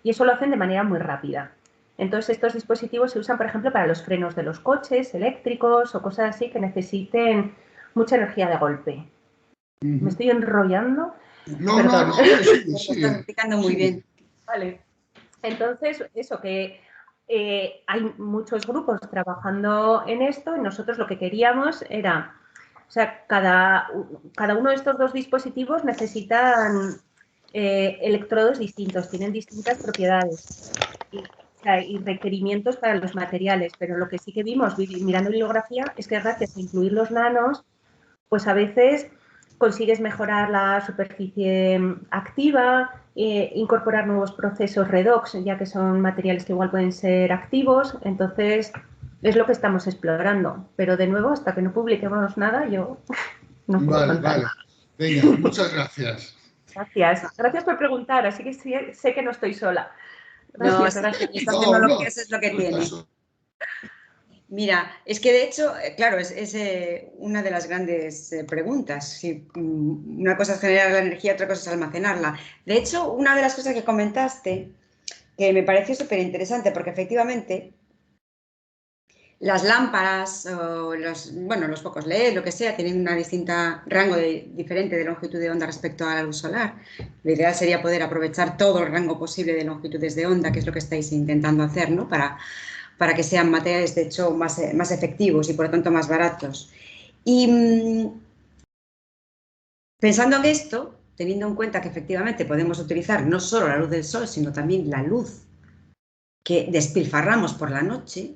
Y eso lo hacen de manera muy rápida. Entonces estos dispositivos se usan, por ejemplo, para los frenos de los coches eléctricos o cosas así que necesiten mucha energía de golpe. ¿Me estoy enrollando?
No,
Perdón.
no, sigue,
Lo
sigue.
estás explicando muy bien.
Vale. Entonces, eso que hay muchos grupos trabajando en esto y nosotros lo que queríamos era, o sea, cada uno de estos dos dispositivos necesitan electrodos distintos, tienen distintas propiedades y requerimientos para los materiales, pero lo que sí que vimos mirando bibliografía es que gracias a incluir los nanos, pues a veces consigues mejorar la superficie activa, incorporar nuevos procesos redox, ya que son materiales que igual pueden ser activos, entonces es lo que estamos explorando, pero de nuevo, hasta que no publiquemos nada, yo no puedo contar.
Vale. Venga, muchas gracias.
Gracias por preguntar, así que sé que no estoy sola.
Gracias. Está haciendo lo que es lo que tiene. Mira, es que de hecho, claro, es una de las grandes preguntas. Si, una cosa es generar la energía, otra cosa es almacenarla. De hecho, una de las cosas que comentaste, que me pareció súper interesante, porque efectivamente las lámparas o los focos LED, lo que sea, tienen una distinta rango diferente de longitud de onda respecto a la luz solar. Lo ideal sería poder aprovechar todo el rango posible de longitudes de onda, que es lo que estáis intentando hacer, ¿no? Para que sean materiales, de hecho, más efectivos y, por lo tanto, más baratos. Y pensando en esto, teniendo en cuenta que efectivamente podemos utilizar no solo la luz del sol, sino también la luz que despilfarramos por la noche,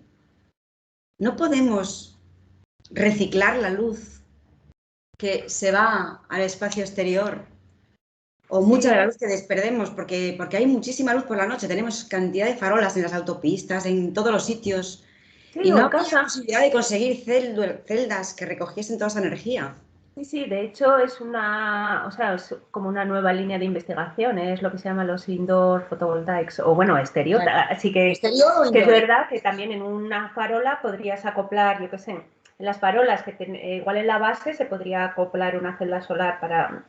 ¿no podemos reciclar la luz que se va al espacio exterior o mucha de la luz que desperdemos? Porque hay muchísima luz por la noche, tenemos cantidad de farolas en las autopistas, en todos los sitios.
Sí,
y no había posibilidad de conseguir celdas que recogiesen toda esa energía.
Sí, de hecho es como una nueva línea de investigación, es lo que se llama los indoor photovoltaics, o bueno, exterior, claro. Así que es verdad que también en una farola podrías acoplar, yo qué sé, en las farolas, igual en la base se podría acoplar una celda solar para...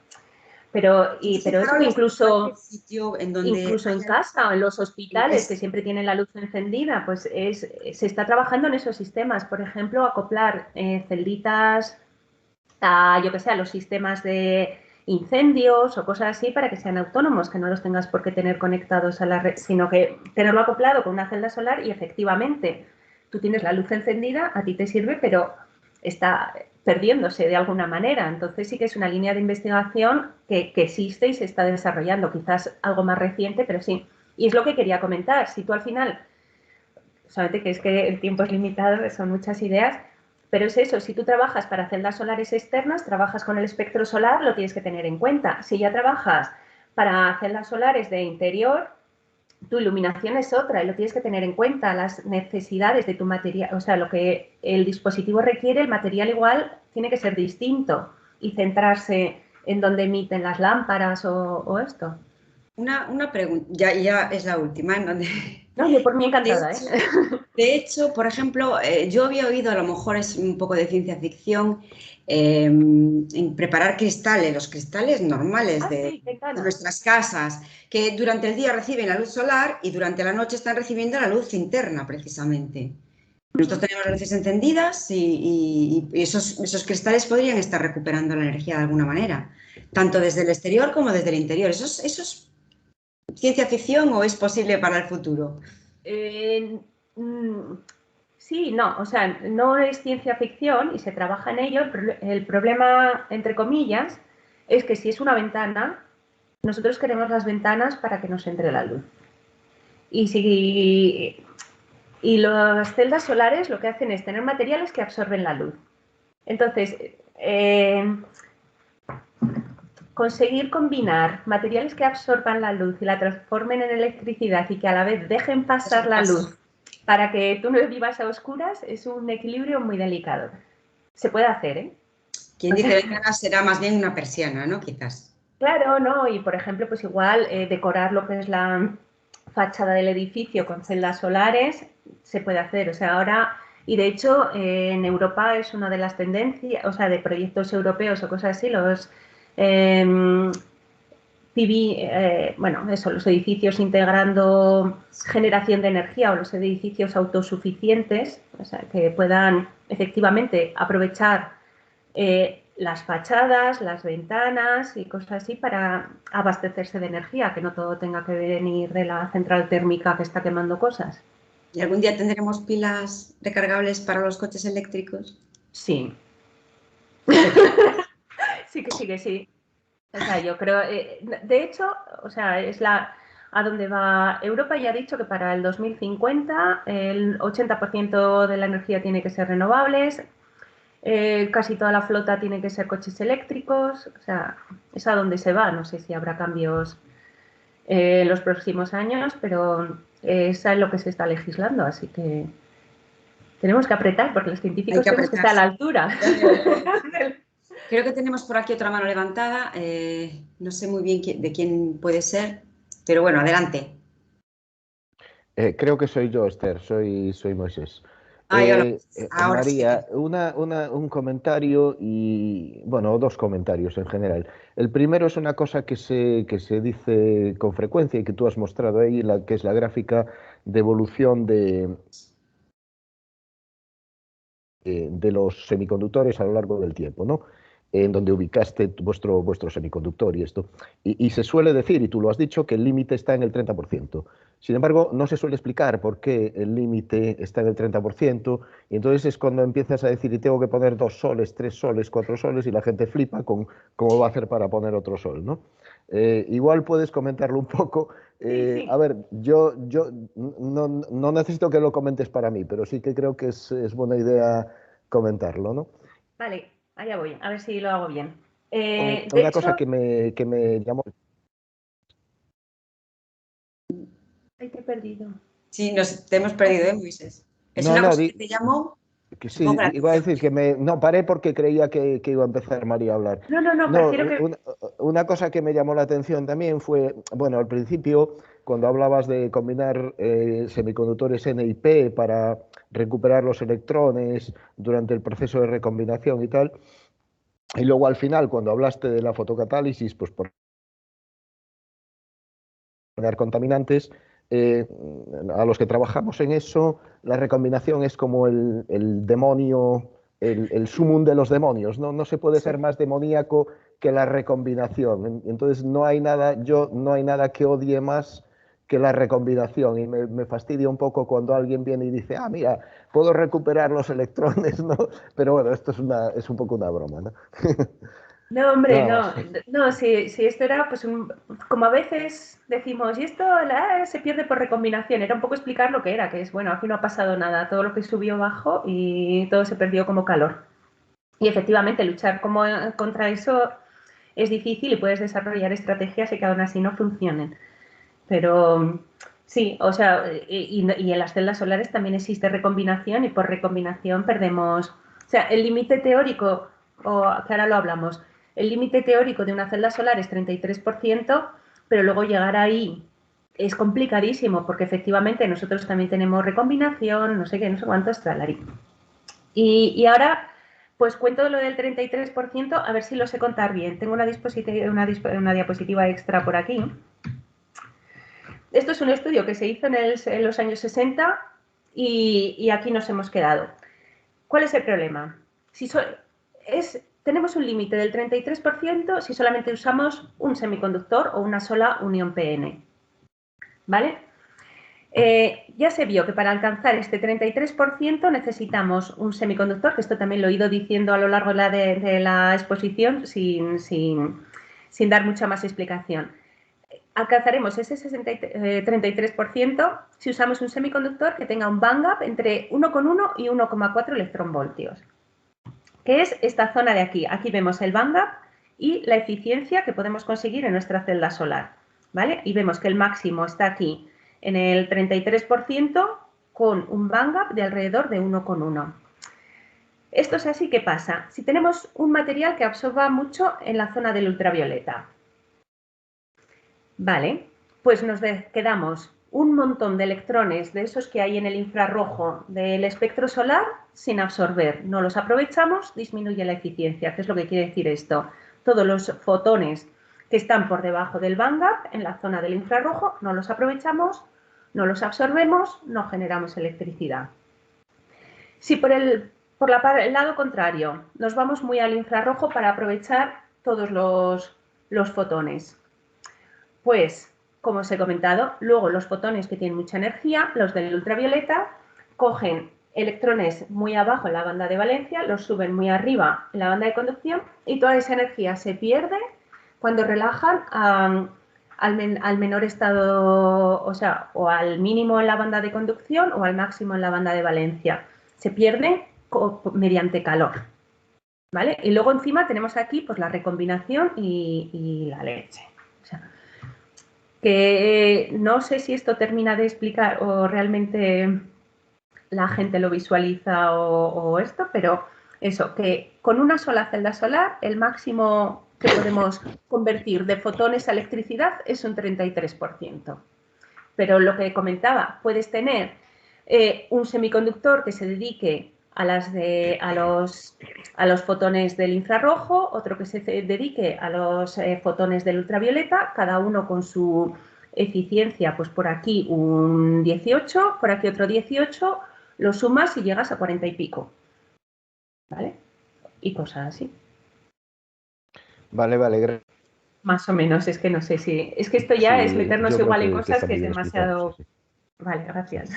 Pero eso incluso en casa o en los hospitales que siempre tienen la luz encendida, pues se está trabajando en esos sistemas. Por ejemplo, acoplar celditas yo que sé, a los sistemas de incendios o cosas así para que sean autónomos, que no los tengas por qué tener conectados a la red, sino que tenerlo acoplado con una celda solar y efectivamente tú tienes la luz encendida, a ti te sirve, pero está perdiéndose de alguna manera. Entonces sí que es una línea de investigación que existe y se está desarrollando, quizás algo más reciente, pero sí. Y es lo que quería comentar. Si tú al final, solamente que es que el tiempo es limitado, son muchas ideas, pero es eso, si tú trabajas para celdas solares externas, trabajas con el espectro solar, lo tienes que tener en cuenta. Si ya trabajas para celdas solares de interior, tu iluminación es otra y lo tienes que tener en cuenta, las necesidades de tu material, o sea, lo que el dispositivo requiere, el material igual tiene que ser distinto y centrarse en dónde emiten las lámparas o esto.
Una pregunta, ya es la última, en donde...
No, yo por mí encantada, ¿eh?
De hecho, por ejemplo, yo había oído, a lo mejor es un poco de ciencia ficción, en preparar cristales, los cristales normales de nuestras casas, que durante el día reciben la luz solar y durante la noche están recibiendo la luz interna, precisamente. Nosotros tenemos las luces encendidas y esos cristales podrían estar recuperando la energía de alguna manera, tanto desde el exterior como desde el interior. ¿Eso es ciencia ficción o es posible para el futuro?
Sí, no, o sea, no es ciencia ficción y se trabaja en ello. El problema, entre comillas, es que si es una ventana, nosotros queremos las ventanas para que nos entre la luz. Y las celdas solares lo que hacen es tener materiales que absorben la luz. Entonces, conseguir combinar materiales que absorban la luz y la transformen en electricidad y que a la vez dejen pasar la luz para que tú no vivas a oscuras es un equilibrio muy delicado. Se puede hacer, ¿eh?
Quien dice ventana será más bien una persiana, ¿no? Quizás.
Claro, ¿no? Y por ejemplo, pues igual decorar lo que es la fachada del edificio con celdas solares se puede hacer. O sea, ahora, y de hecho en Europa es una de las tendencias, o sea, de proyectos europeos o cosas así, los PV, bueno, eso, los edificios integrando generación de energía o los edificios autosuficientes, o sea, que puedan efectivamente aprovechar las fachadas, las ventanas y cosas así para abastecerse de energía, que no todo tenga que venir de la central térmica que está quemando cosas.
¿Y algún día tendremos pilas recargables para los coches eléctricos?
Sí. Sí. O sea, yo creo, de hecho, o sea, a donde va Europa ya ha dicho que para el 2050 el 80% de la energía tiene que ser renovables, casi toda la flota tiene que ser coches eléctricos, o sea, es a donde se va. No sé si habrá cambios en los próximos años, pero es a lo que se está legislando, así que tenemos que apretar porque los científicos tenemos que estar a la altura.
Creo que tenemos por aquí otra mano levantada. No sé muy bien de quién puede ser, pero bueno, adelante.
Creo que soy yo, Esther, soy Moisés.
Ahora
María,
sí.
un comentario y, bueno, dos comentarios en general. El primero es una cosa que se dice con frecuencia y que tú has mostrado ahí, que es la gráfica de evolución de los semiconductores a lo largo del tiempo, ¿no? En donde ubicaste vuestro semiconductor y esto. Y se suele decir, y tú lo has dicho, que el límite está en el 30%. Sin embargo, no se suele explicar por qué el límite está en el 30%, y entonces es cuando empiezas a decir, y tengo que poner 2 soles, 3 soles, 4 soles, y la gente flipa con cómo va a hacer para poner otro sol, ¿no? Igual puedes comentarlo un poco.
Sí.
A ver, yo no necesito que lo comentes para mí, pero sí que creo que es buena idea comentarlo, ¿no?
Vale, allá voy, a ver si lo hago bien.
Una cosa que me llamó...
Ay, te he perdido.
Sí, te hemos perdido, Moisés. ¿Es
No,
una
no,
cosa que te llamó?
que sí, iba a decir que no paré porque creía que iba a empezar María a hablar.
No,
No,
prefiero que...
una cosa que me llamó la atención también fue, bueno, al principio, cuando hablabas de combinar semiconductores N y P para recuperar los electrones durante el proceso de recombinación y tal, y luego al final, cuando hablaste de la fotocatálisis, pues por contaminantes, a los que trabajamos en eso, la recombinación es como el demonio, el sumum de los demonios, ¿no? No se puede ser más demoníaco que la recombinación. Entonces no hay nada que odie más que la recombinación, y me fastidia un poco cuando alguien viene y dice, ah, mira, puedo recuperar los electrones, ¿no? Pero bueno, esto es un poco una broma, ¿no?
No, hombre,
Nada
no, si esto era, pues, como a veces decimos, y esto se pierde por recombinación, era un poco explicar lo que era, que es, bueno, aquí no ha pasado nada, todo lo que subió bajó y todo se perdió como calor. Y efectivamente, luchar contra eso es difícil y puedes desarrollar estrategias y que aún así no funcionen. Pero sí, o sea, y en las celdas solares también existe recombinación y por recombinación perdemos, o sea, el límite teórico, que ahora lo hablamos, el límite teórico de una celda solar es 33%, pero luego llegar ahí es complicadísimo porque efectivamente nosotros también tenemos recombinación, no sé qué, no sé cuánto, tralarí. Y ahora, pues cuento lo del 33%, a ver si lo sé contar bien. Tengo una diapositiva extra por aquí. Esto es un estudio que se hizo en los años 60 y aquí nos hemos quedado. ¿Cuál es el problema? Tenemos un límite del 33% si solamente usamos un semiconductor o una sola unión PN. ¿Vale? Ya se vio que para alcanzar este 33% necesitamos un semiconductor, que esto también lo he ido diciendo a lo largo de la exposición sin dar mucha más explicación. Alcanzaremos ese 33% si usamos un semiconductor que tenga un band gap entre 1,1 y 1,4 electronvoltios, que es esta zona de aquí. Aquí vemos el band gap y la eficiencia que podemos conseguir en nuestra celda solar, ¿vale? Y vemos que el máximo está aquí en el 33% con un band gap de alrededor de 1,1. Esto es así, ¿qué pasa? Si tenemos un material que absorba mucho en la zona del ultravioleta, vale, pues nos quedamos un montón de electrones de esos que hay en el infrarrojo del espectro solar sin absorber. No los aprovechamos, disminuye la eficiencia. ¿Qué es lo que quiere decir esto? Todos los fotones que están por debajo del band gap, en la zona del infrarrojo, no los aprovechamos, no los absorbemos, no generamos electricidad. Si por el lado contrario nos vamos muy al infrarrojo para aprovechar todos los fotones, pues, como os he comentado, luego los fotones que tienen mucha energía, los del ultravioleta, cogen electrones muy abajo en la banda de valencia, los suben muy arriba en la banda de conducción y toda esa energía se pierde cuando relajan al menor estado, o sea, o al mínimo en la banda de conducción o al máximo en la banda de valencia. Se pierde mediante calor, ¿vale? Y luego encima tenemos aquí pues la recombinación y la leche. O sea, que no sé si esto termina de explicar o realmente la gente lo visualiza o esto, pero eso, que con una sola celda solar el máximo que podemos convertir de fotones a electricidad es un 33%. Pero lo que comentaba, puedes tener un semiconductor que se dedique a los fotones del infrarrojo, otro que se dedique a los fotones del ultravioleta, cada uno con su eficiencia, pues por aquí un 18, por aquí otro 18, lo sumas y llegas a 40 y pico, ¿vale? Y cosas así.
Vale, gracias.
Más o menos, es que no sé si... Es que esto ya
Sí,
es meternos
yo creo
igual en cosas
está
que
muy
es
bien explicado,
demasiado...
sí.
Vale, gracias.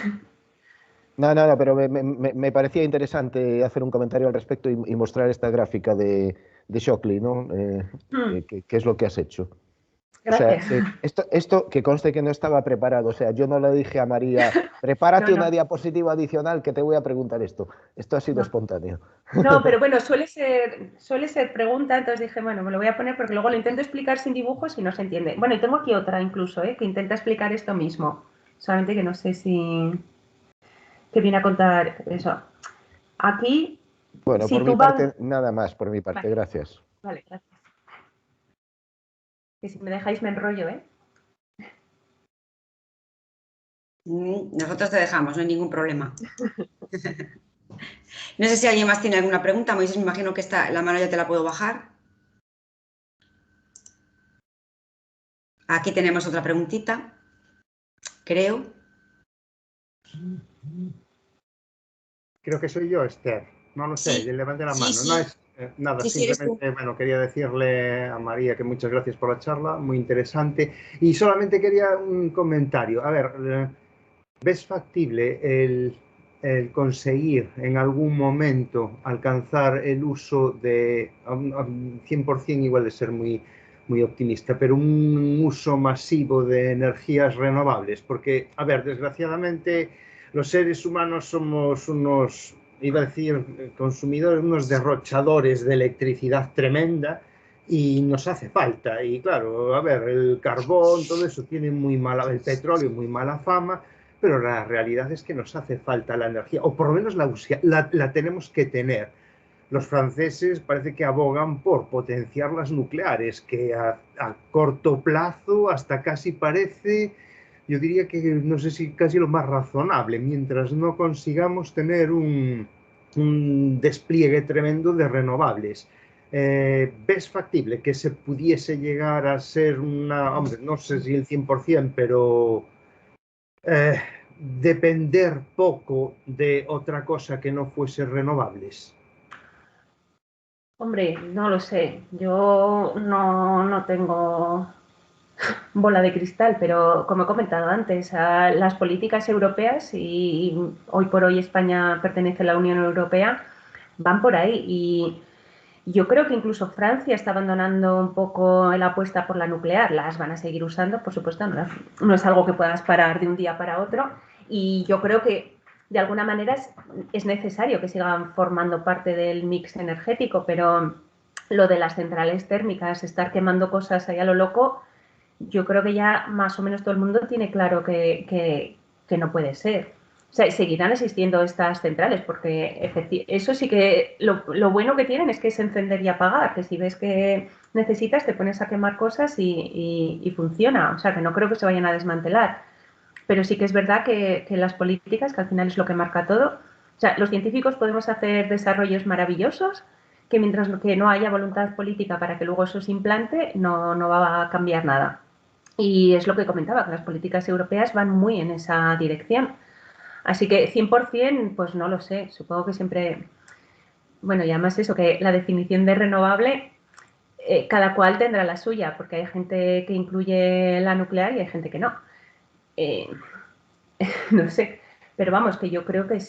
No, pero me parecía interesante hacer un comentario al respecto y mostrar esta gráfica de Shockley, ¿no? ¿Qué es lo que has hecho?
Gracias.
O sea, esto que conste que no estaba preparado, o sea, yo no le dije a María, prepárate una diapositiva adicional que te voy a preguntar esto. Esto ha sido espontáneo.
No, pero bueno, suele ser pregunta, entonces dije, bueno, me lo voy a poner porque luego lo intento explicar sin dibujos y no se entiende. Bueno, y tengo aquí otra incluso, que intenta explicar esto mismo, solamente que no sé si... que viene a contar eso. Aquí,
Bueno,
si
por mi
tú vas...
parte, nada más, por mi parte,
Vale,
gracias.
vale, gracias. Que si me dejáis me enrollo, ¿eh?
Nosotros te dejamos, no hay ningún problema. No sé si alguien más tiene alguna pregunta. Moisés, me imagino que la mano ya te la puedo bajar. Aquí tenemos otra preguntita, creo.
Creo que soy yo, Esther. No lo sé,
Sí,
levante la
sí,
mano.
sí.
No es Nada,
Sí, sí, eres tú.
simplemente, bueno, quería decirle a María que muchas gracias por la charla, muy interesante. Y solamente quería un comentario. A ver, ¿ves factible el conseguir en algún momento alcanzar el uso de, a un 100% igual de ser muy, muy optimista, pero un uso masivo de energías renovables? Porque, a ver, desgraciadamente los seres humanos somos unos, iba a decir, consumidores, unos derrochadores de electricidad tremenda y nos hace falta. Y claro, a ver, el carbón, todo eso tiene muy mala, el petróleo muy mala fama, pero la realidad es que nos hace falta la energía, o por lo menos la tenemos que tener. Los franceses parece que abogan por potenciar las nucleares, que a corto plazo hasta casi parece, yo diría que no sé si casi lo más razonable, mientras no consigamos tener un despliegue tremendo de renovables. ¿Ves factible que se pudiese llegar a ser una, hombre, no sé si el 100%, pero eh, depender poco de otra cosa que no fuese renovables?
Hombre, no lo sé. Yo no tengo bola de cristal, pero como he comentado antes, las políticas europeas, y hoy por hoy España pertenece a la Unión Europea, van por ahí. Y yo creo que incluso Francia está abandonando un poco la apuesta por la nuclear. Las van a seguir usando, por supuesto, no es algo que puedas parar de un día para otro. Y yo creo que de alguna manera es necesario que sigan formando parte del mix energético, pero lo de las centrales térmicas, estar quemando cosas ahí a lo loco, yo creo que ya más o menos todo el mundo tiene claro que no puede ser. O sea, seguirán existiendo estas centrales, porque eso sí que lo bueno que tienen es que es encender y apagar, que si ves que necesitas te pones a quemar cosas y funciona. O sea, que no creo que se vayan a desmantelar. Pero sí que es verdad que las políticas, que al final es lo que marca todo, o sea, los científicos podemos hacer desarrollos maravillosos, que mientras que no haya voluntad política para que luego eso se implante, no va a cambiar nada. Y es lo que comentaba, que las políticas europeas van muy en esa dirección. Así que 100%, pues no lo sé. Supongo que siempre, bueno, y además eso, que la definición de renovable, cada cual tendrá la suya, porque hay gente que incluye la nuclear y hay gente que no. Eh, no sé, pero vamos, que yo creo que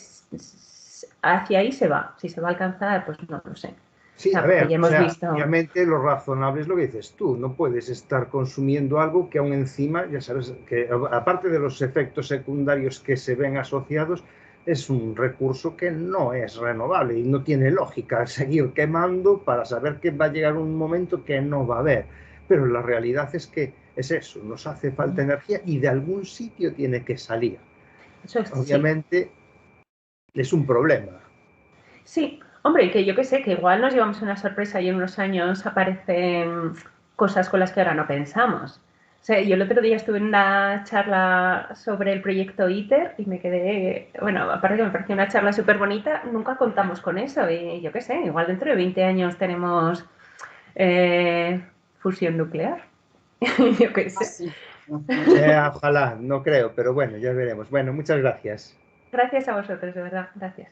hacia ahí se va. Si se va a alcanzar, pues no lo sé. O
Sí,
sea,
a
porque
ver,
ya
o
hemos
sea,
visto.
obviamente lo razonable es lo que dices tú, no puedes estar consumiendo algo que aún encima, ya sabes, que aparte de los efectos secundarios que se ven asociados, es un recurso que no es renovable y no tiene lógica seguir quemando para saber que va a llegar un momento que no va a haber. Pero la realidad es que es eso, nos hace falta energía y de algún sitio tiene que salir.
Eso es, sí.
Obviamente es un problema.
Sí, hombre, que yo qué sé, que igual nos llevamos una sorpresa y en unos años aparecen cosas con las que ahora no pensamos. O sea, yo el otro día estuve en una charla sobre el proyecto ITER y me quedé, bueno, aparte que me pareció una charla súper bonita, nunca contamos con eso y yo qué sé, igual dentro de 20 años tenemos fusión nuclear. Yo qué
Ah,
sé.
sí. No, no sé.
Ojalá, no creo, pero bueno, ya veremos. Bueno, muchas gracias.
Gracias a vosotros, de verdad, gracias.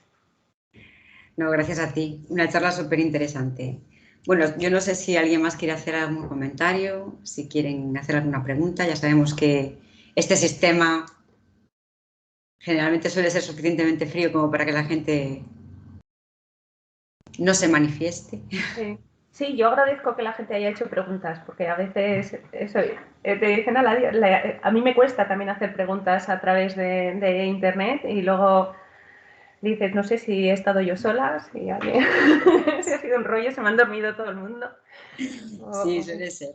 No, gracias a ti. Una charla súper interesante. Bueno, yo no sé si alguien más quiere hacer algún comentario, si quieren hacer alguna pregunta. Ya sabemos que este sistema generalmente suele ser suficientemente frío como para que la gente no se manifieste.
Sí. Sí, yo agradezco que la gente haya hecho preguntas, porque a veces eso, te dicen a mí me cuesta también hacer preguntas a través de internet y luego dices, no sé si he estado yo sola, si alguien si ha sido un rollo, se me han dormido todo el mundo.
Sí, suele ser.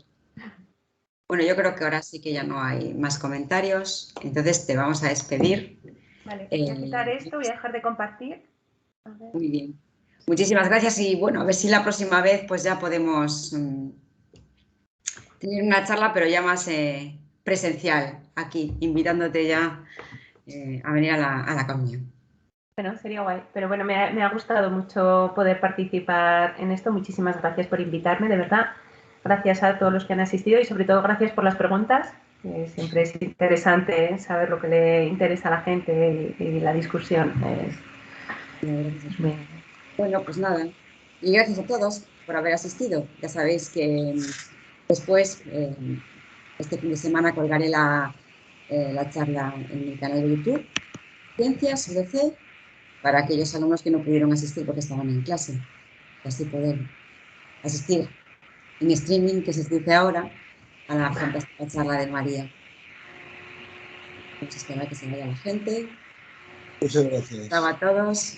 Bueno, yo creo que ahora sí que ya no hay más comentarios, entonces te vamos a despedir.
Vale, voy a quitar esto, voy a dejar de compartir. A ver.
Muy bien. Muchísimas gracias y bueno, a ver si la próxima vez pues ya podemos tener una charla, pero ya más presencial aquí, invitándote ya a venir a la comunión.
Bueno, sería guay. Pero bueno, me ha gustado mucho poder participar en esto. Muchísimas gracias por invitarme, de verdad. Gracias a todos los que han asistido y sobre todo gracias por las preguntas. Siempre es interesante saber lo que le interesa a la gente y la discusión.
Gracias.
Es muy...
Bueno, pues nada, Y gracias a todos por haber asistido. Ya sabéis que después, este fin de semana, colgaré la charla en mi canal de YouTube, Ciencias UDC, para aquellos alumnos que no pudieron asistir porque estaban en clase, y así poder asistir en streaming, que se dice ahora, a la fantástica charla de María. Vamos a esperar que se vaya la gente.
Muchas gracias.
Chao a todos.